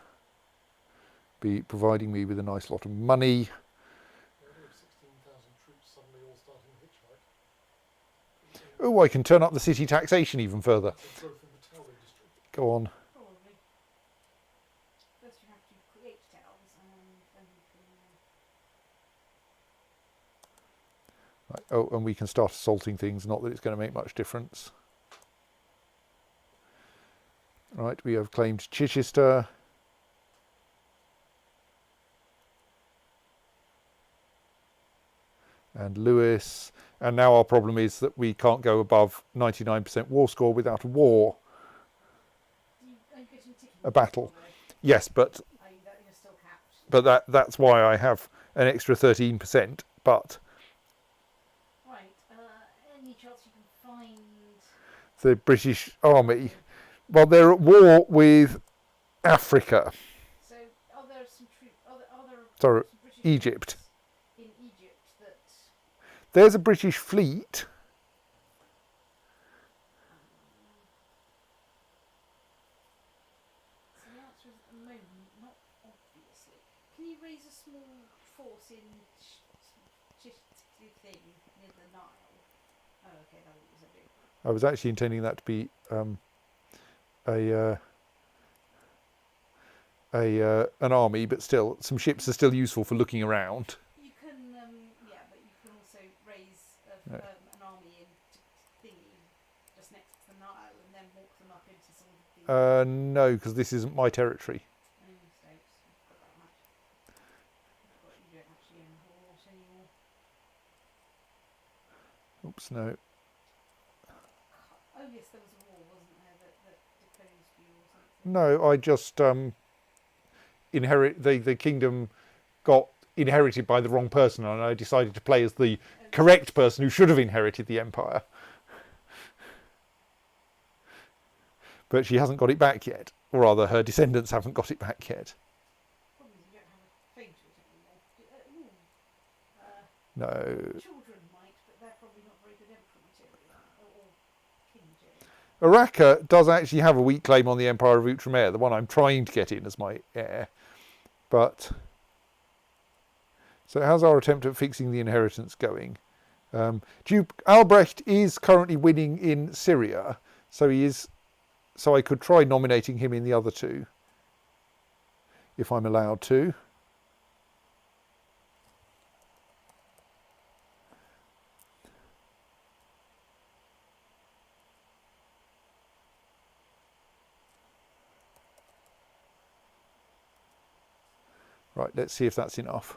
be providing me with a nice lot of money. The idea of 16,000 troops suddenly all starting to hitchhike. Oh, I can turn up the city taxation even further. That's a growth in the tower industry. Go on. Probably. First you have to create towns and then you can... Right. Oh, and we can start assaulting things. Not that it's going to make much difference. Right, we have claimed Chichester. And Lewis. And now our problem is that we can't go above 99% war score without a war. Are you getting ticking? A battle. Yes, but You're still capped. that's why I have an extra 13%. But Right, any chance you can find... the British Army, well, they're at war with Africa. So, are there some troops... Are there Sorry, some British Egypt. troops in Egypt that There's a British fleet. So the answer is at the moment, not obviously. Can you raise a small force in thing near the Nile? Oh, okay, that was a big. I was actually intending that to be an army, but still, some ships are still useful for looking around. You can, yeah, but you can also raise No. an army in thingy just next to the Nile and then walk them up into some of the. No, because this isn't my territory. States. Got that much. But you don't actually own a horse anymore. Oops, no. Oh yes, there was a war, wasn't there, that deposed you or something? No, I just inherit the kingdom got inherited by the wrong person, and I decided to play as the correct person who should have inherited the empire. But she hasn't got it back yet, or rather, her descendants haven't got it back yet. Problem is you don't have a claim to it anymore. No. Children might, but they're probably not very good emperor material or king material. Araka does actually have a weak claim on the Empire of Outremer, the one I'm trying to get in as my heir. But so how's our attempt at fixing the inheritance going? Duke Albrecht is currently winning in Syria, so he is. So I could try nominating him in the other two, if I'm allowed to. Right, let's see if that's enough.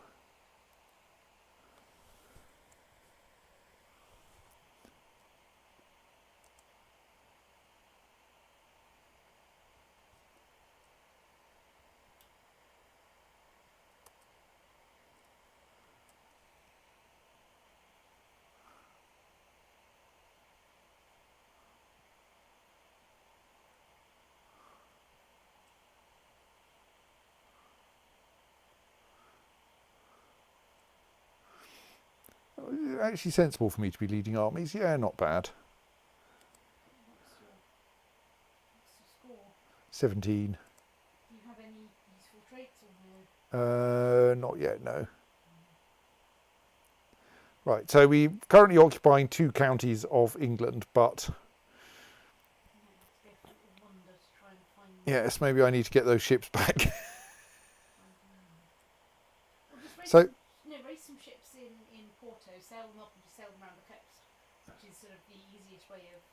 Actually sensible for me to be leading armies. Yeah, not bad. What's your score? 17. Do you have any useful traits or no? Not yet, no. Right, so we're currently occupying 2 counties of England, but You might have to go for a little wander to try and find. yes, maybe I need to get those ships back. Well, just raise, So, raise some ships in Porto, sail them up and just sail them around the coast, which is sort of the easiest way of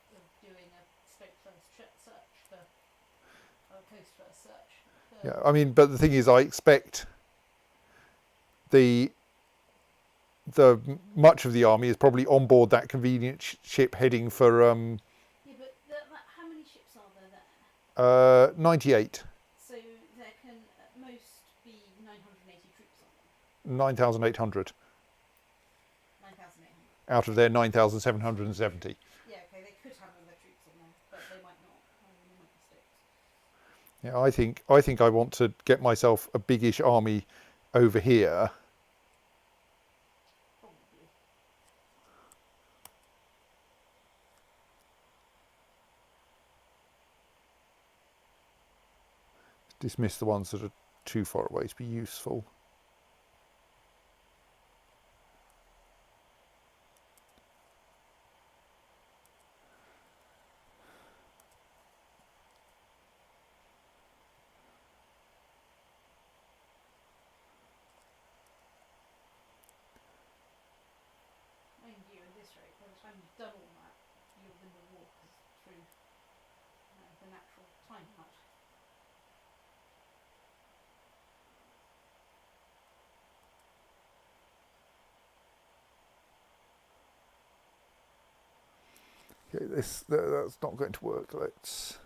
doing a scope first search for a coast first search. yeah, I mean, but the thing is, I expect the much of the army is probably on board that convenient ship heading for Yeah, but how many ships are there? 98, So there can at most be 980 troops on them. 9,800 9,800. out of their 9,770. Yeah, okay, they could have all their troops on them, but they might not. They might be sticks. Yeah, I think I want to get myself a biggish army over here. Probably. Dismiss the ones that are too far away to be useful. Mind you, at this rate, by the time you've done all that, you'll win the war through the natural time limit. Okay, that's not going to work. Let's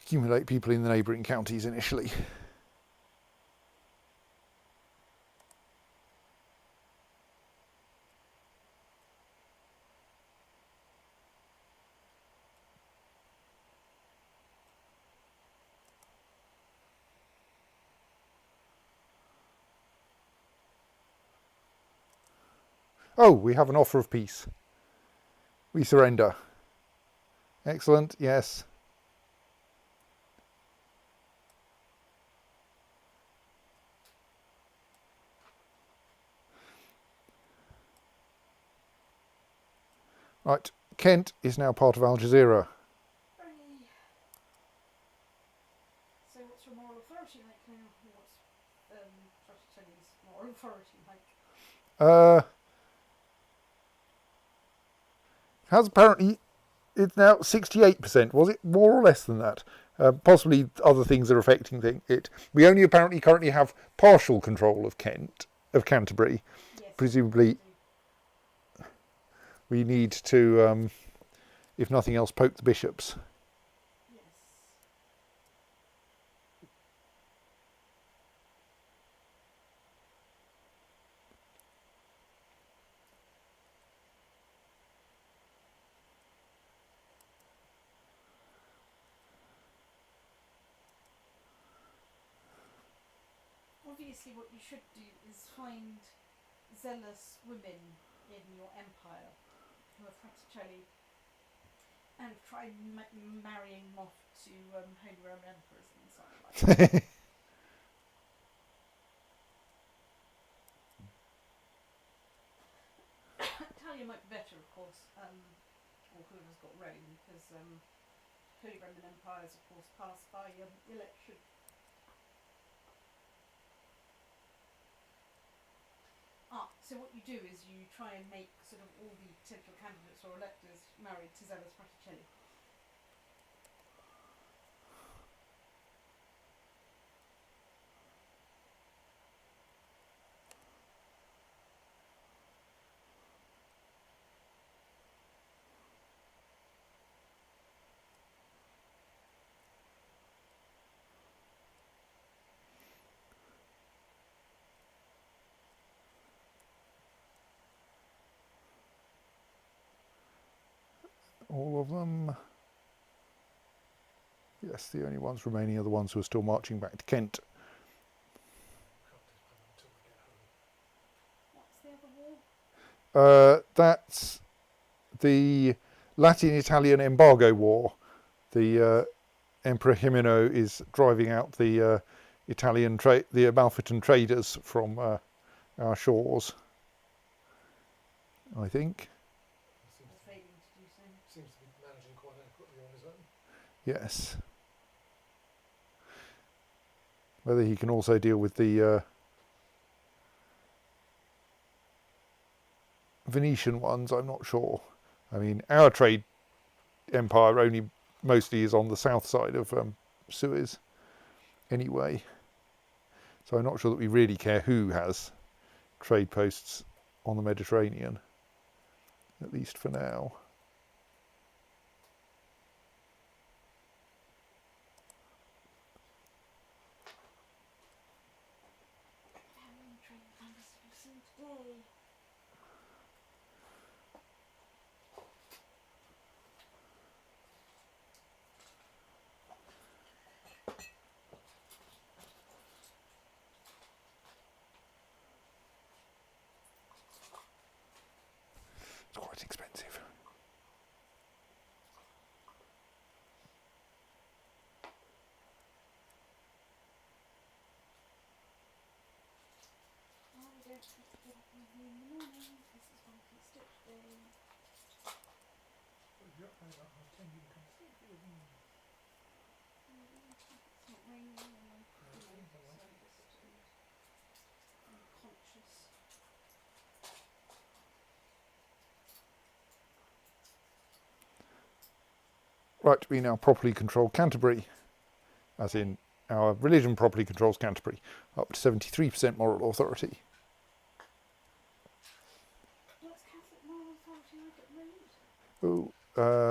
accumulate people in the neighbouring counties initially. Oh, we have an offer of peace. We surrender. Excellent, yes. Right, Kent is now part of Al Jazeera. Hooray. So what's your moral authority like now? What's Fraticelli's moral authority like? Has apparently, it's now 68%. Was it more or less than that? Possibly other things are affecting it. We only apparently currently have partial control of Canterbury. Yes. Presumably I do. we need to, if nothing else, poke the bishops. Yes. Obviously, what you should do is find zealous women in your empire who are Fraticelli and try marrying them off to Holy Roman emperors and something like that. Italia might be better, of course, or whoever's got Rome, because Holy Roman Empire is, of course, passed by election. So what you do is you try and make sort of all the potential candidates or electors married to zealous Fraticelli. All of them. Yes, the only ones remaining are the ones who are still marching back to Kent. What's the other war? That's the Latin-Italian embargo war. The Emperor Jimeno is driving out the the Amalfitan traders from our shores, I think. Seems to be managing quite adequately on his own. Yes. Whether he can also deal with the Venetian ones, I'm not sure. I mean, our trade empire only mostly is on the south side of Suez anyway. So I'm not sure that we really care who has trade posts on the Mediterranean, at least for now. It's quite expensive. Right, we now properly control Canterbury, as in our religion properly controls Canterbury, up to 73% moral authority. What's Catholic moral authority like at the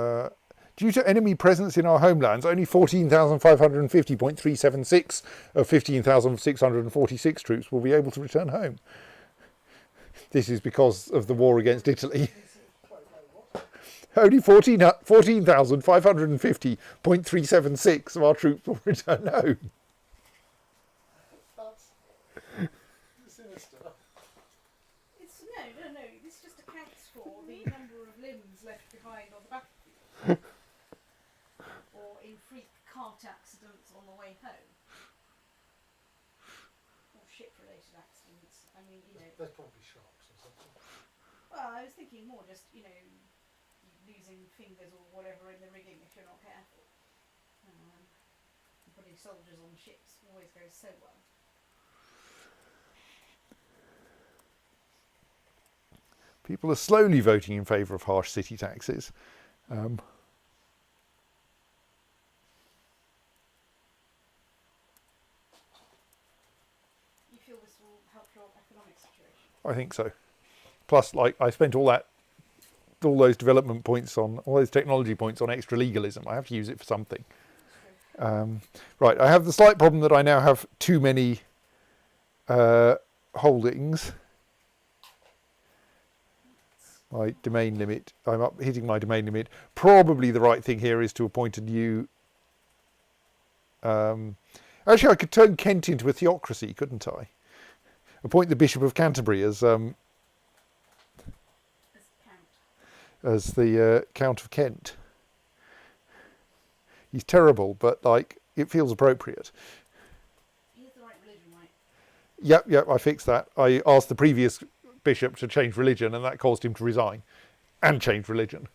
moment? Due to enemy presence in our homelands, only 14,550.376 of 15,646 troops will be able to return home. This is because of the war against Italy. Only 14,550.376 of our troops will return home. That's sinister. It's no. It's just a Or in freak cart accidents on the way home. Or ship-related accidents. I mean, There's probably sharks or something. well, I was thinking more just, losing fingers or whatever in the rigging if you're not careful. Putting soldiers on ships always goes so well. People are slowly voting in favour of harsh city taxes. You feel this will help your economic situation? I think so. Plus, I spent all those development points all those technology points on extra legalism. I have to use it for something. Right, I have the slight problem that I now have too many holdings. My domain limit, I'm hitting my domain limit. Probably the right thing here is to appoint a new... actually, I could turn Kent into a theocracy, couldn't I? Appoint the Bishop of Canterbury as the Count of Kent. He's terrible, but it feels appropriate. He has the right religion, right? Yep, I fixed that. I asked the previous bishop to change religion, and that caused him to resign and change religion.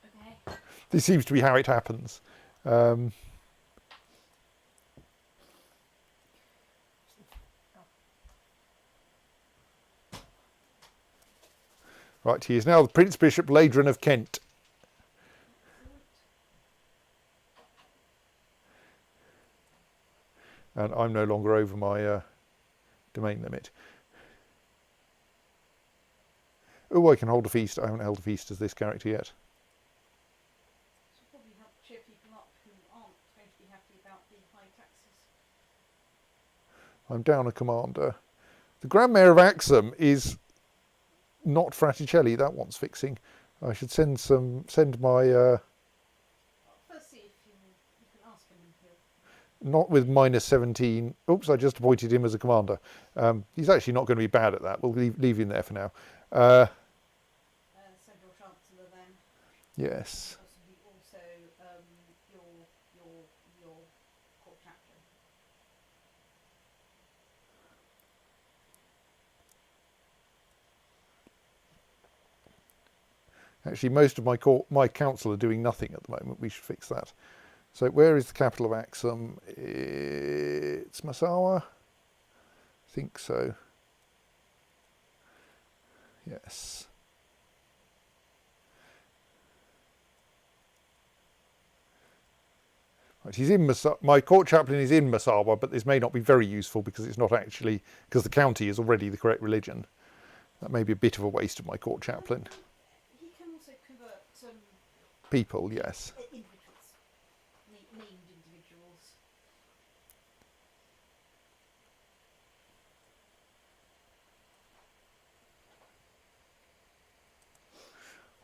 Okay. This seems to be how it happens. Right, he is now the Prince Bishop Ladron of Kent. And I'm no longer over my domain limit. Oh, I can hold a feast. I haven't held a feast as this character yet. This will probably help cheer people up who aren't going to be happy about the high taxes. I'm down a commander. The Grand Mayor of Axum is not Fraticelli. That wants fixing. I should send my... First see if you can ask him and he'll... not with -17. Oops, I just appointed him as a commander. He's actually not going to be bad at that. We'll leave him there for now. Central Chancellor then. Yes. Possibly also your court chaplain. Actually, most of my council are doing nothing at the moment. We should fix that. So where is the capital of Axum? It's Massawa? I think so. Yes. Right, he's in my court chaplain is in Massawa, but this may not be very useful because it's not actually, because the county is already the correct religion. That may be a bit of a waste of my court chaplain. He can also convert People, yes. individuals, named individuals.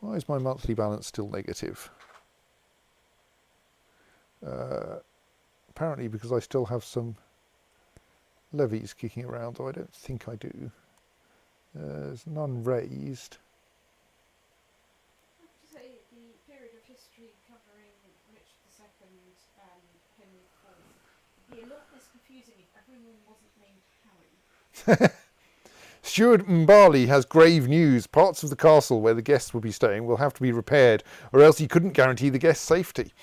Why is my monthly balance still negative? Apparently because I still have some levies kicking around, though I don't think I do. There's none raised. I have to say, the period of history covering Richard II and Henry IV would be a lot less confusing if everyone wasn't named Harry. Steward Mbali has grave news. Parts of the castle where the guests will be staying will have to be repaired, or else he couldn't guarantee the guests' safety.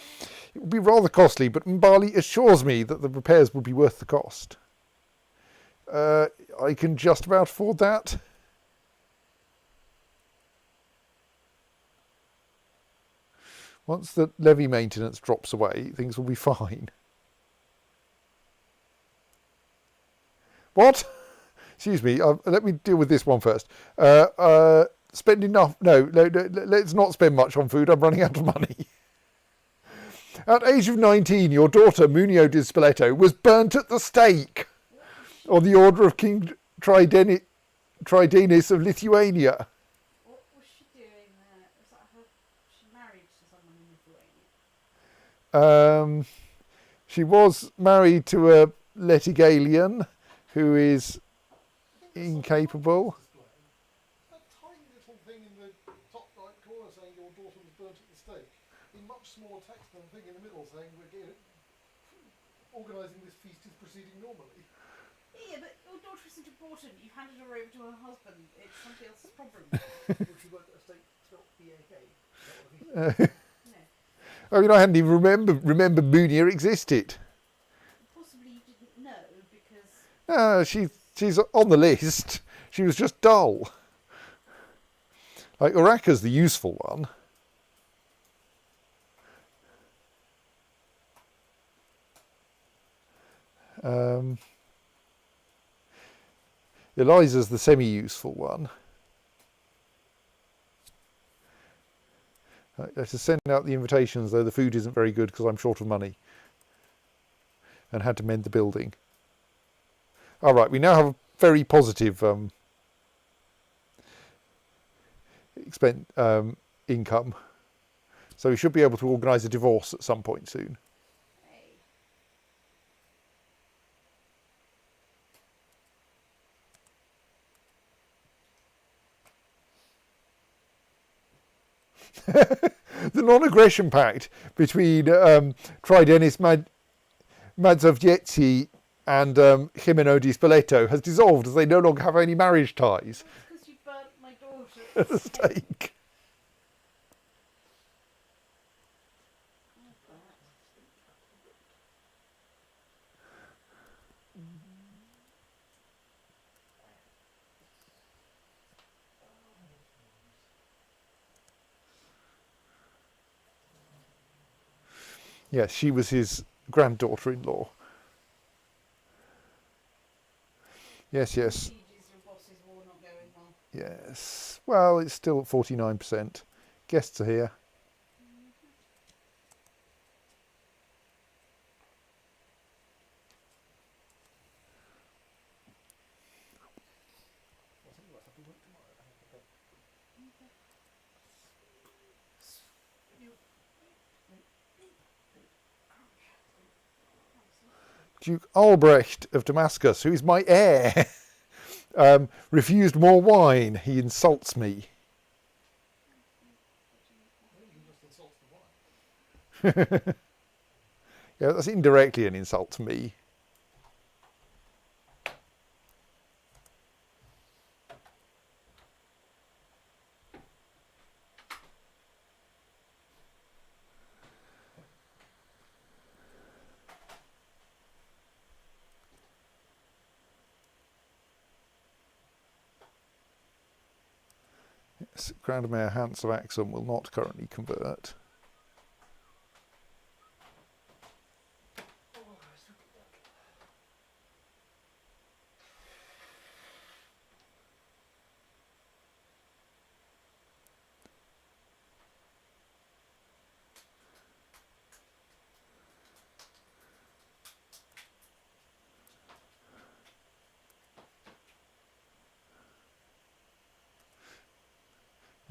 It will be rather costly, but Mbali assures me that the repairs will be worth the cost. I can just about afford that. Once the levy maintenance drops away, things will be fine. What? Excuse me, let me deal with this one first. Spend enough... No, let's not spend much on food. I'm running out of money. At age of 19, your daughter, Munio di Spoleto, was burnt at the stake on the order of King Tridenis of Lithuania. What was she doing there? Was that she married to someone in Lithuania? She was married to a Letigalian who is incapable. That tiny little thing in the top right corner saying your daughter and the thing in the middle saying organising this feast is proceeding normally. Yeah, but your daughter isn't important. You've handed her over to her husband. It's somebody else's problem. Would she work at a state spelled B-A-K? Is that what I mean? No. I mean, I hadn't even remembered Munia existed. Possibly you didn't know because... She's on the list. She was just dull. Like, Uraka's the useful one. Eliza's the semi-useful one. Let's just send out the invitations, though the food isn't very good because I'm short of money and had to mend the building. All right, we now have a very positive income, so we should be able to organise a divorce at some point soon. The non-aggression pact between Tridenis Madzovjetsi and Jimeno di Spoleto has dissolved as they no longer have any marriage ties. Because you burnt my daughter At the stake. Yes, she was his granddaughter-in-law. Yes, yes. Yes. Well, it's still at 49%. Guests are here. Duke Albrecht of Damascus, who is my heir, refused more wine. He insults me. Yeah, that's indirectly an insult to me. Yes, Grand Mayor Hans of Axum will not currently convert.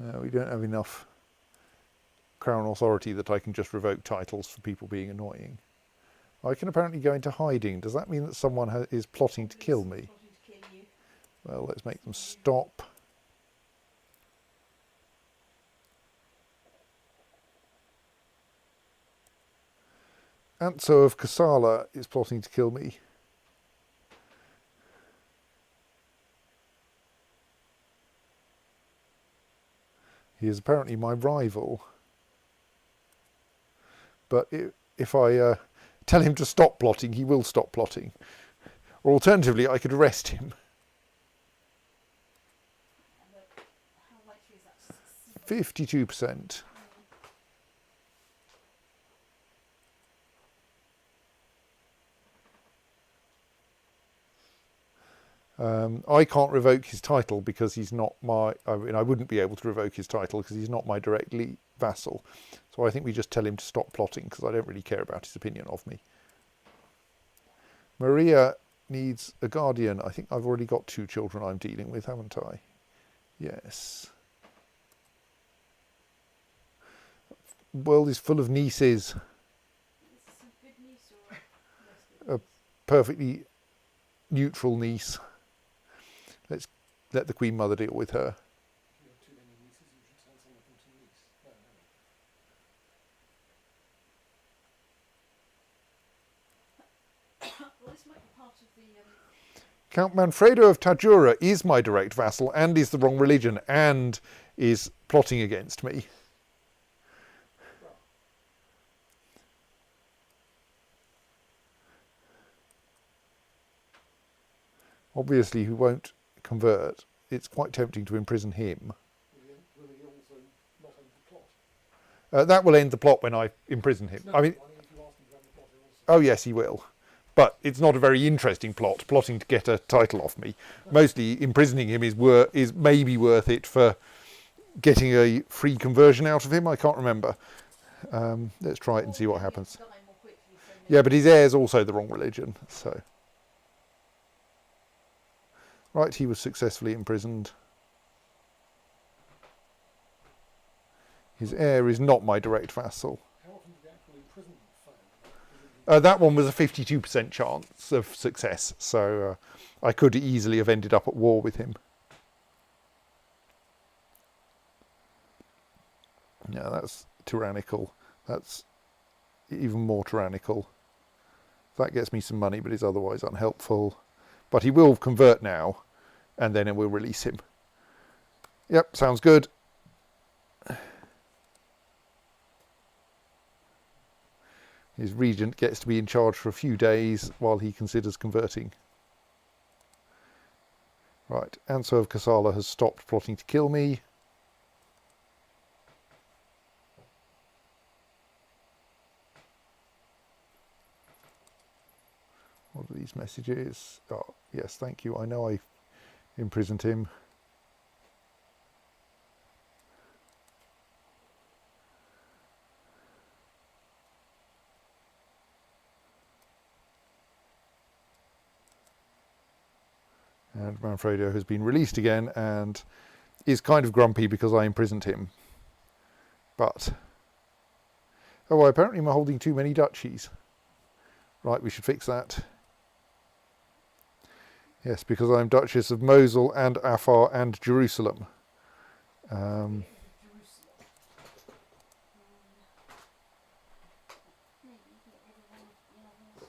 No, we don't have enough crown authority that I can just revoke titles for people being annoying. I can apparently go into hiding. Does that mean that someone is plotting to kill me? Well, let's make them stop. Anso of Kassala is plotting to kill me. He is apparently my rival. But if I tell him to stop plotting, he will stop plotting. Or alternatively, I could arrest him. 52%. I can't revoke his title because he's not my... I mean, I wouldn't be able to revoke his title because he's not my directly vassal. So I think we just tell him to stop plotting because I don't really care about his opinion of me. Maria needs a guardian. I think I've already got 2 children I'm dealing with, haven't I? Yes. The world is full of nieces. A perfectly neutral niece. Let's let the Queen Mother deal with her. If you have too many nieces, you should send some of them to Nice. No. of the Count Manfredo of Tajura is my direct vassal and is the wrong religion and is plotting against me. Well, Obviously, he won't convert. It's quite tempting to imprison him. will he also not end the plot? That will end the plot when I imprison him. No, I mean, if you ask him to end the plot, he'll also. oh yes, he will. But it's not a very interesting plot, plotting to get a title off me. Mostly imprisoning him is maybe worth it for getting a free conversion out of him. I can't remember. Let's try it and see what happens. Die more quickly, so Yeah, but his heir's also the wrong religion, so. Right, he was successfully imprisoned. His heir is not my direct vassal. How often do the actual imprisonment fail? That one was a 52% chance of success, so I could easily have ended up at war with him. Yeah, that's tyrannical. That's even more tyrannical. That gets me some money, but is otherwise unhelpful. But he will convert now, and then we'll release him. Yep, sounds good. His regent gets to be in charge for a few days while he considers converting. Right, Anso of Kassala has stopped plotting to kill me. What are these messages? Oh, yes, thank you. I know I imprisoned him. And Manfredo has been released again and is kind of grumpy because I imprisoned him. But, oh, apparently I'm holding too many duchies. Right, we should fix that. Yes, because I'm Duchess of Mosul and Afar and Jerusalem. Jerusalem. Maybe get rid of one of the others.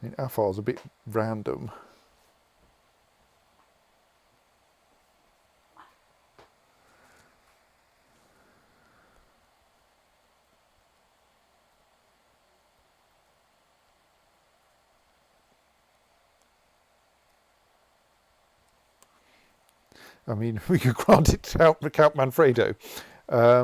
I mean, Afar's a bit random. I mean, we could grant it to Count Manfredo. I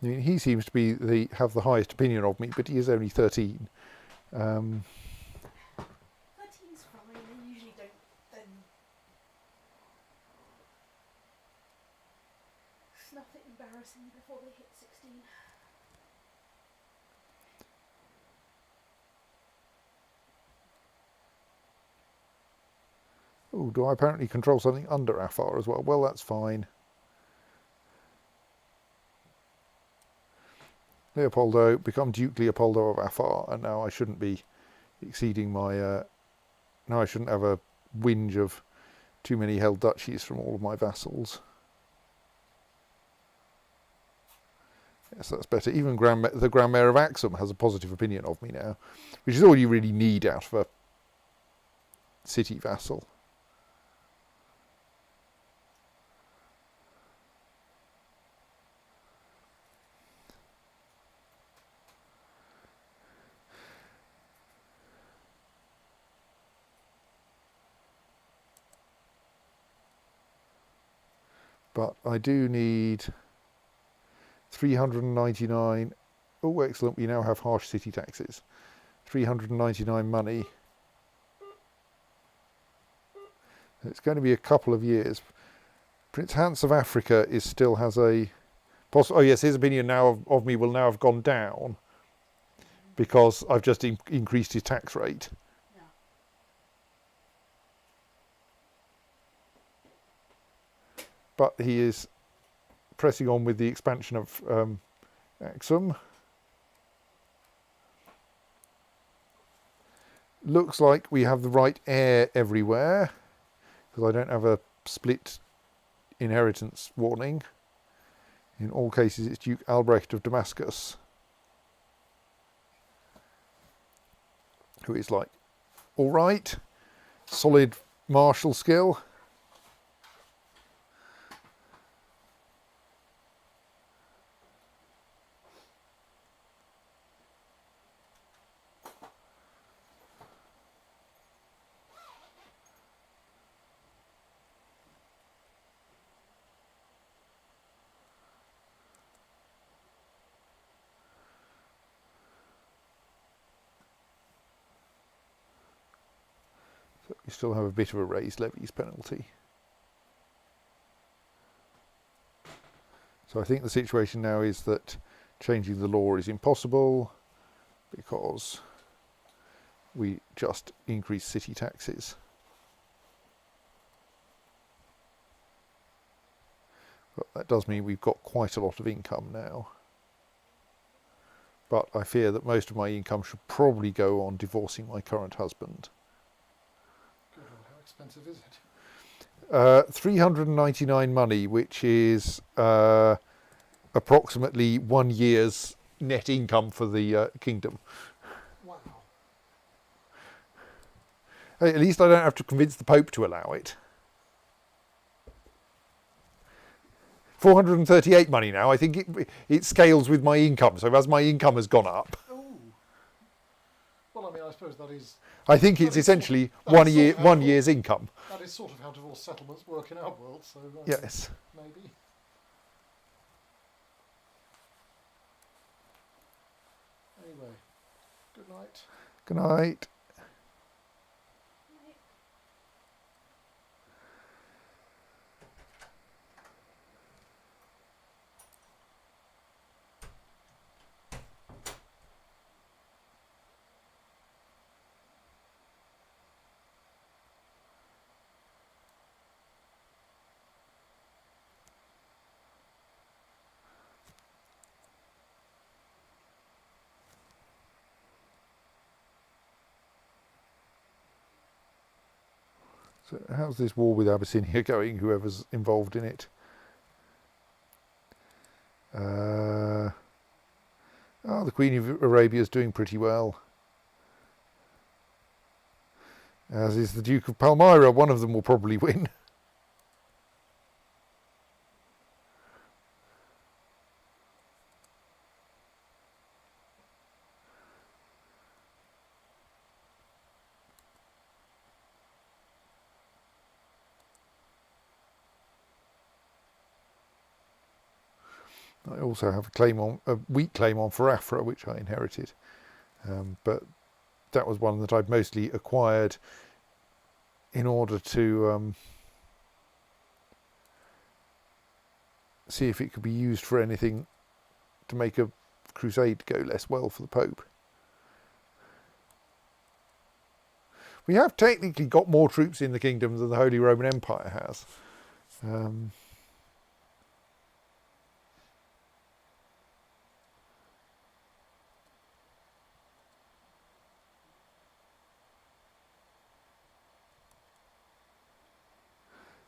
mean, he seems to be have the highest opinion of me, but he is only 13. 13's fine. They usually don't then snuff it embarrassing before they hit 16. Oh, do I apparently control something under Afar as well? Well, that's fine. Leopoldo, become Duke Leopoldo of Afar, and now I shouldn't be exceeding my... now I shouldn't have a whinge of too many held duchies from all of my vassals. Yes, that's better. Even the Grand Mayor of Axum has a positive opinion of me now, which is all you really need out of a city vassal. But I do need 399. Oh, excellent. We now have harsh city taxes. 399 money. It's going to be a couple of years. Prince Hans of Africa still has a... oh, yes, his opinion now of me will now have gone down because I've just increased his tax rate. Yeah. But he is pressing on with the expansion of Axum. Looks like we have the right heir everywhere, because I don't have a split inheritance warning. In all cases, it's Duke Albrecht of Damascus, who is like, all right, solid martial skill. You still have a bit of a raised levies penalty. So I think the situation now is that changing the law is impossible because we just increase city taxes. But that does mean we've got quite a lot of income now. But I fear that most of my income should probably go on divorcing my current husband. Good Lord, how expensive is it? 399 money, which is approximately 1 year's net income for the kingdom. Wow. Hey, at least I don't have to convince the Pope to allow it. 438 money now. I think it scales with my income. So as my income has gone up, Oh. Well, I mean, I suppose that is... I think it's essentially 1 year, 1 year's income. That is sort of how divorce settlements work in our world, so... Yes. Maybe. Anyway, good night. Good night. So how's this war with Abyssinia going, whoever's involved in it? The Queen of Arabia is doing pretty well. As is the Duke of Palmyra. One of them will probably win. I also have a weak claim on Farafra, which I inherited, but that was one that I'd mostly acquired in order to see if it could be used for anything to make a crusade go less well for the Pope. We have technically got more troops in the kingdom than the Holy Roman Empire has.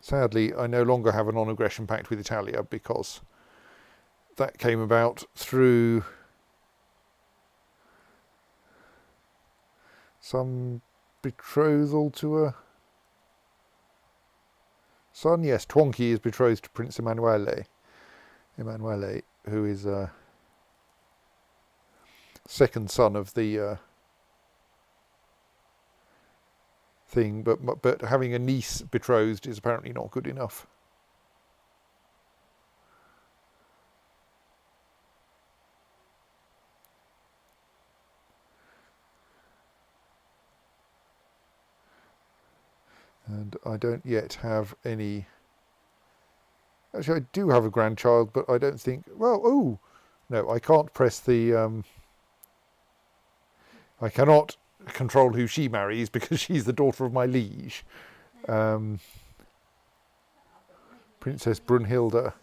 Sadly, I no longer have a non-aggression pact with Italia because that came about through some betrothal to a son. Yes, Twanky is betrothed to Prince Emanuele, who is a second son of the thing, but having a niece betrothed is apparently not good enough. And I don't yet have any... Actually, I do have a grandchild, but I don't think... Well, oh! No, I can't press the... I cannot control who she marries because she's the daughter of my liege. Princess Brunhilde.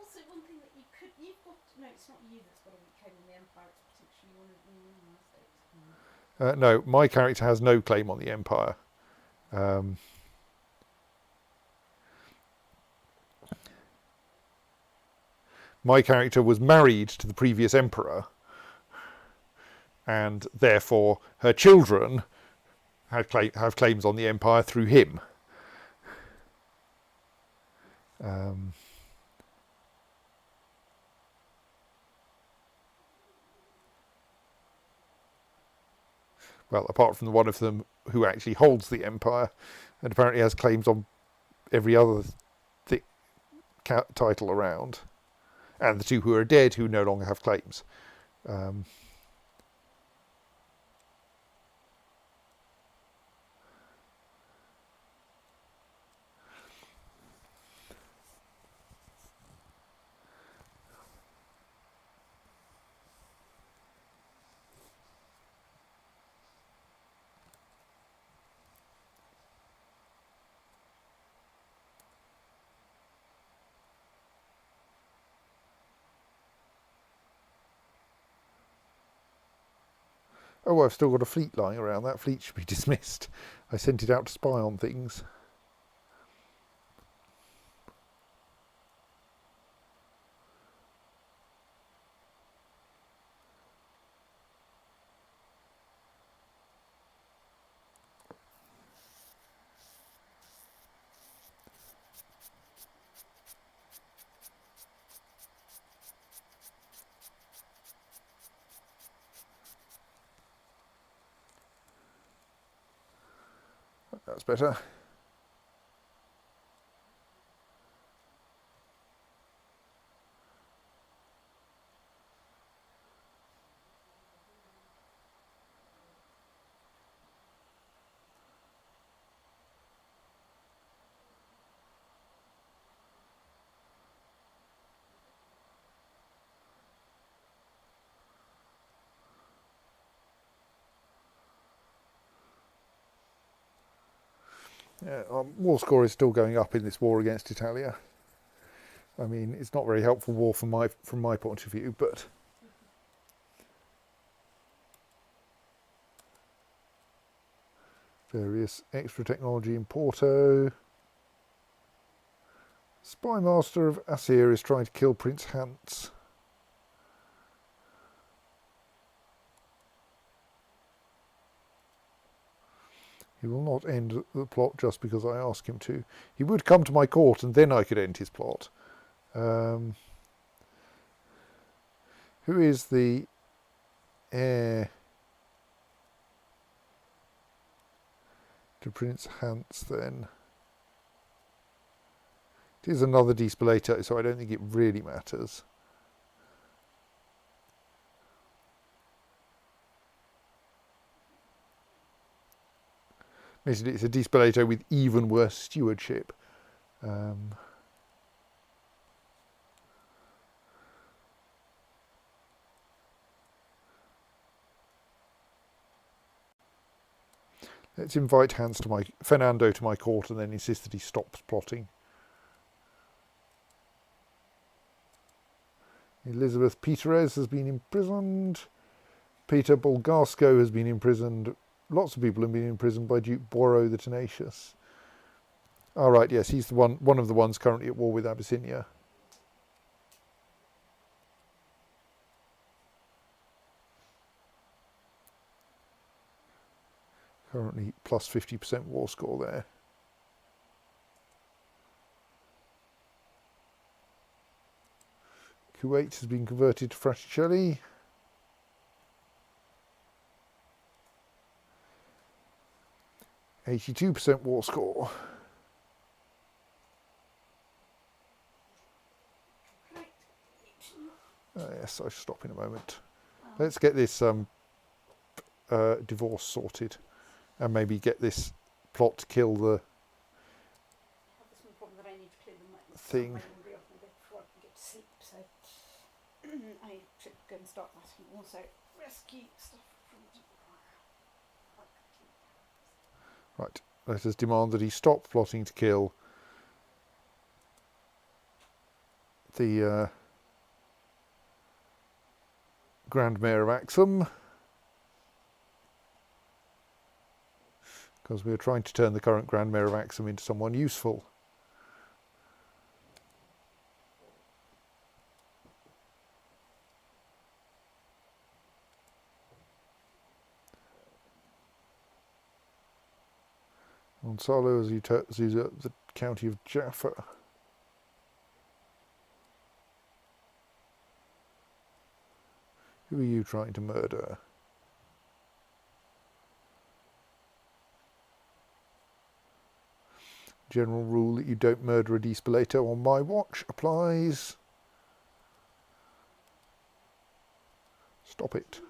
also one thing that you've got, no, it's not you that's got a weak claim on the Empire, it's potentially one of the states. No, my character has no claim on the Empire. My character was married to the previous emperor, and therefore her children have claims on the Empire through him. Well, apart from the one of them who actually holds the Empire, and apparently has claims on every other title around, and the two who are dead who no longer have claims. Oh, I've still got a fleet lying around. That fleet should be dismissed. I sent it out to spy on things. That's better. Yeah, war score is still going up in this war against Italia. I mean, it's not very helpful war from my point of view, but various extra technology in Porto. Spy Master of Asir is trying to kill Prince Hans. He will not end the plot just because I ask him to. He would come to my court and then I could end his plot. Who is the heir to Prince Hans then? It is another Despolator, so I don't think it really matters. Basically, it's a Despolator with even worse stewardship. Let's invite Fernando to my court and then insist that he stops plotting. Elizabeth Peterez has been imprisoned. Peter Bulgarsko has been imprisoned. Lots of people have been imprisoned by Duke Boro the Tenacious. All right, yes, he's the one of the ones currently at war with Abyssinia. Currently plus 50% war score there. Kuwait has been converted to Fraticelli. %82 war score. Yes, I shall stop in a moment. Let's get this divorce sorted, and maybe get this plot to kill the thing. Before I can get to sleep, so I should go and start that and also rescue stuff from Right, let us demand that he stop plotting to kill the Grand Mayor of Axum, because we're trying to turn the current Grand Mayor of Axum into someone useful. Gonzalo as the county of Jaffa. Who are you trying to murder? General rule that you don't murder a despelator on my watch applies. Stop it.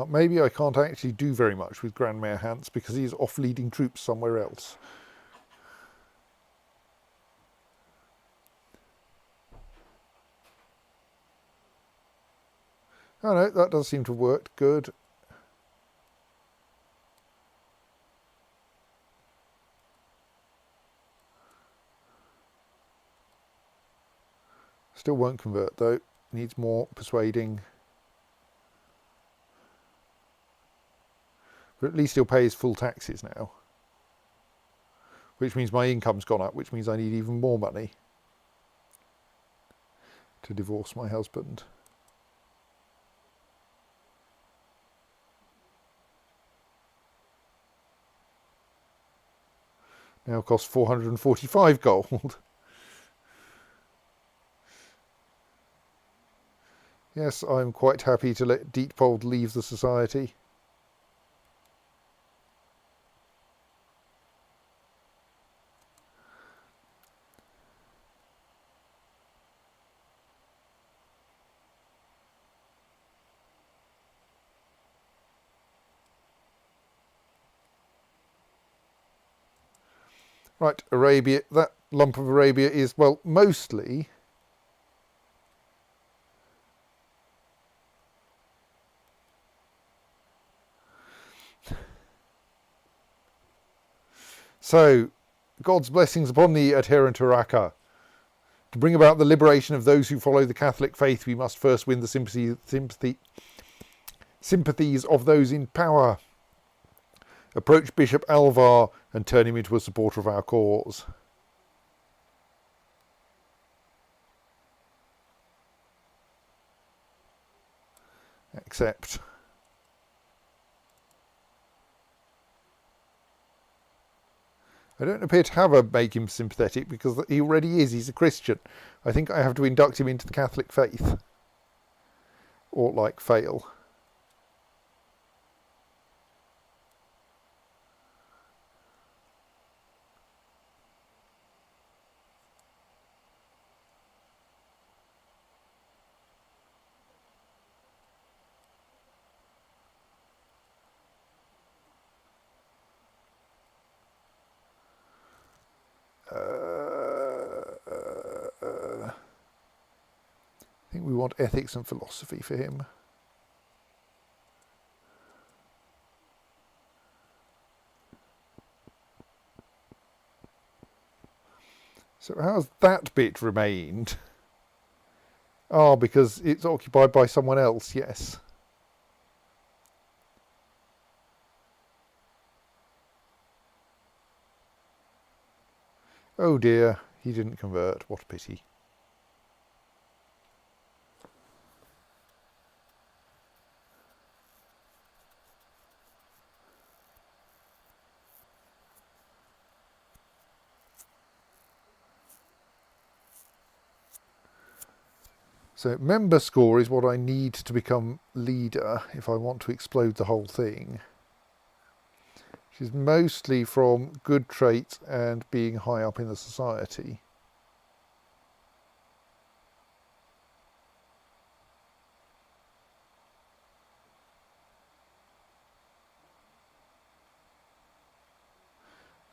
Maybe I can't actually do very much with Grand Mayor Hans because he's off leading troops somewhere else. Oh no, that does seem to have worked. Good. Still won't convert though. Needs more persuading. But at least he'll pay his full taxes now. Which means my income's gone up, which means I need even more money to divorce my husband. Now costs 445 gold. Yes, I'm quite happy to let Dietpold leave the society. Right, Arabia, that lump of Arabia is, well, mostly so, God's blessings upon thee, adherent Uraka. To bring about the liberation of those who follow the Catholic faith, we must first win the sympathies of those in power. Approach Bishop Alvar and turn him into a supporter of our cause. Accept. I don't appear to have a make him sympathetic because he already is. He's a Christian. I think I have to induct him into the Catholic faith. Or, like, fail. I think we want ethics and philosophy for him. So how's that bit remained? Oh, because it's occupied by someone else, yes. Oh dear, he didn't convert. What a pity. So member score is what I need to become leader if I want to explode the whole thing. Which is mostly from good traits and being high up in the society.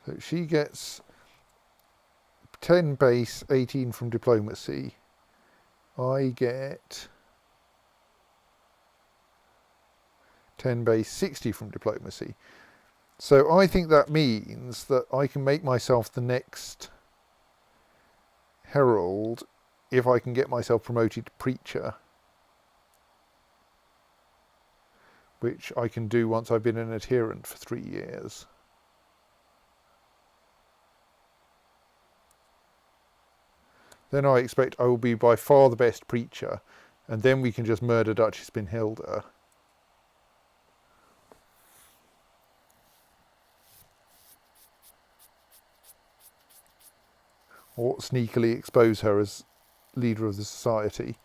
So she gets 10 base, 18 from diplomacy. I get 10 base, 60 from diplomacy. So I think that means that I can make myself the next herald if I can get myself promoted to preacher, which I can do once I've been an adherent for 3 years. Then I expect I will be by far the best preacher, and then we can just murder Duchess Brynhilda. Or sneakily expose her as leader of the society.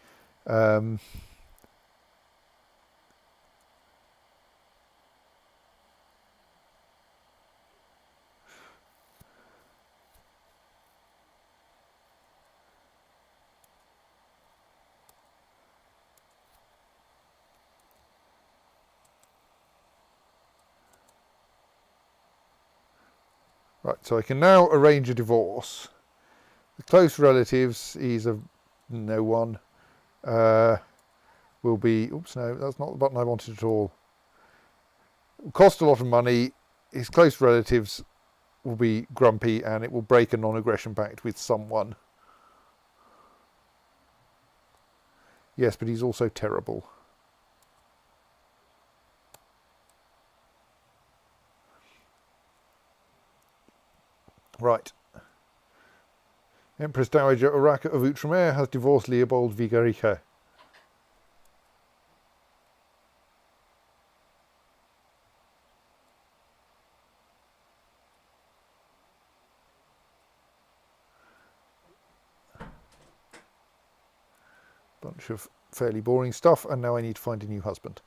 Right, so I can now arrange a divorce. The close relatives, he's a no one, will be, oops, no, that's not the button I wanted at all. It will cost a lot of money. His close relatives will be grumpy, and it will break a non-aggression pact with someone. Yes, but he's also terrible. Right. Empress Dowager Urraca of Outremer has divorced Leopold Vigarica. Bunch of fairly boring stuff, and now I need to find a new husband.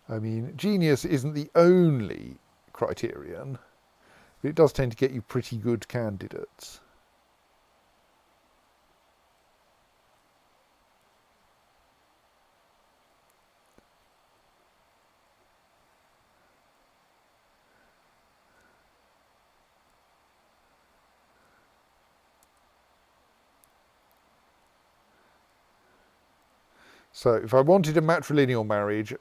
I mean, genius isn't the only criterion, but it does tend to get you pretty good candidates. So if I wanted a matrilineal marriage,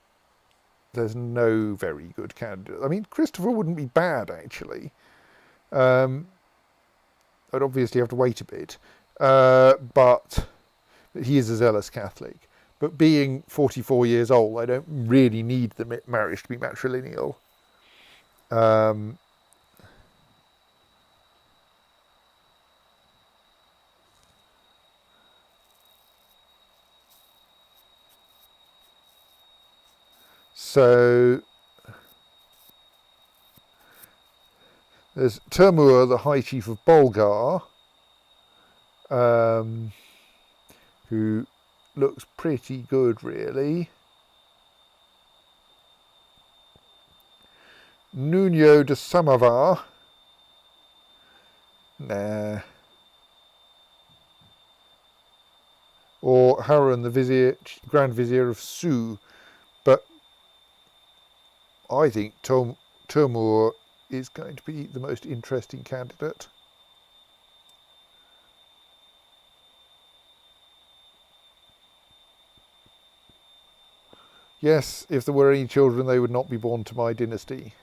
there's no very good candidate. I mean, Christopher wouldn't be bad, actually. I'd obviously have to wait a bit. But he is a zealous Catholic. But being 44 years old, I don't really need the marriage to be matrilineal. So there's Termur, the High Chief of Bolgar, who looks pretty good, really. Nuno de Samovar. Nah. Or Harun, the Vizier, Grand Vizier of Su. But I think Termur is going to be the most interesting candidate. Yes, if there were any children, they would not be born to my dynasty.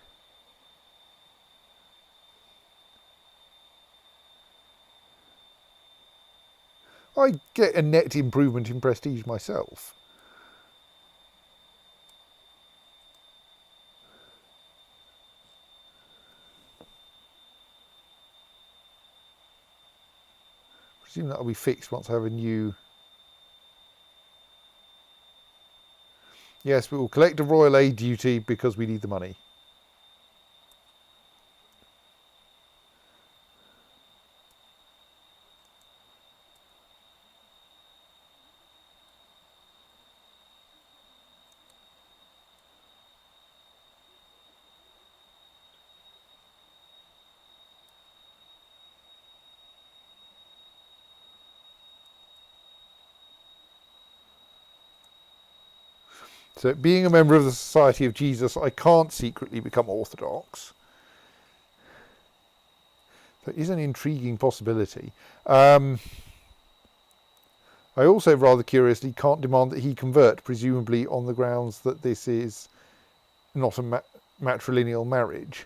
I get a net improvement in prestige myself. I presume that'll be fixed once I have a new... Yes, we will collect a royal aid duty because we need the money. So, being a member of the Society of Jesus, I can't secretly become Orthodox. That is an intriguing possibility. I also, rather curiously, can't demand that he convert, presumably on the grounds that this is not a matrilineal marriage.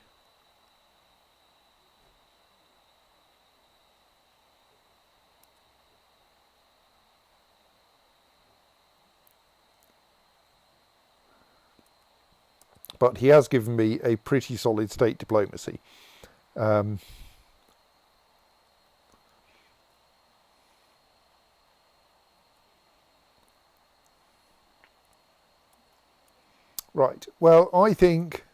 But he has given me a pretty solid state diplomacy. Right, well, I think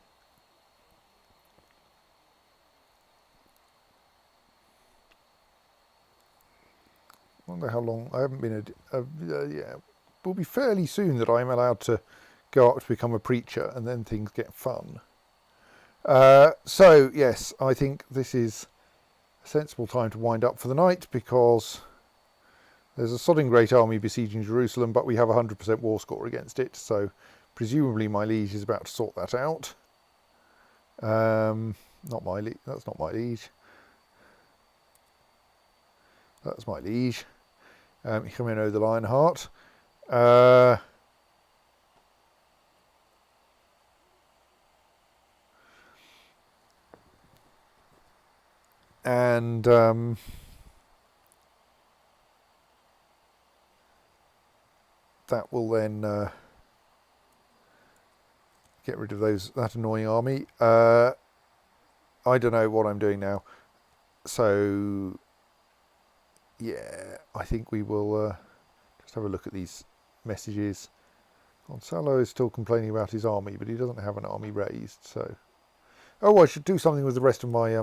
I wonder how long. I haven't been yeah, it will be fairly soon that I'm allowed to go up to become a preacher, and then things get fun. So yes, I think this is a sensible time to wind up for the night, because there's a sodding great army besieging Jerusalem, but we have a 100% war score against it, so presumably my liege is about to sort that out. Not my liege. That's not my liege. That's my liege. Jimeno the Lionheart. And that will then get rid of that annoying army. I don't know what I'm doing now. So yeah, I think we will just have a look at these messages. Gonzalo is still complaining about his army, but he doesn't have an army raised. So, oh, I should do something with the rest of my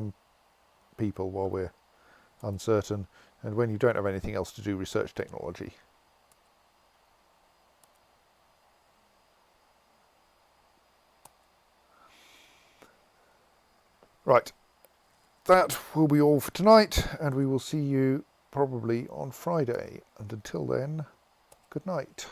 people while we're uncertain, and when you don't have anything else to do, research technology. Right, that will be all for tonight, and we will see you probably on Friday. And until then, good night.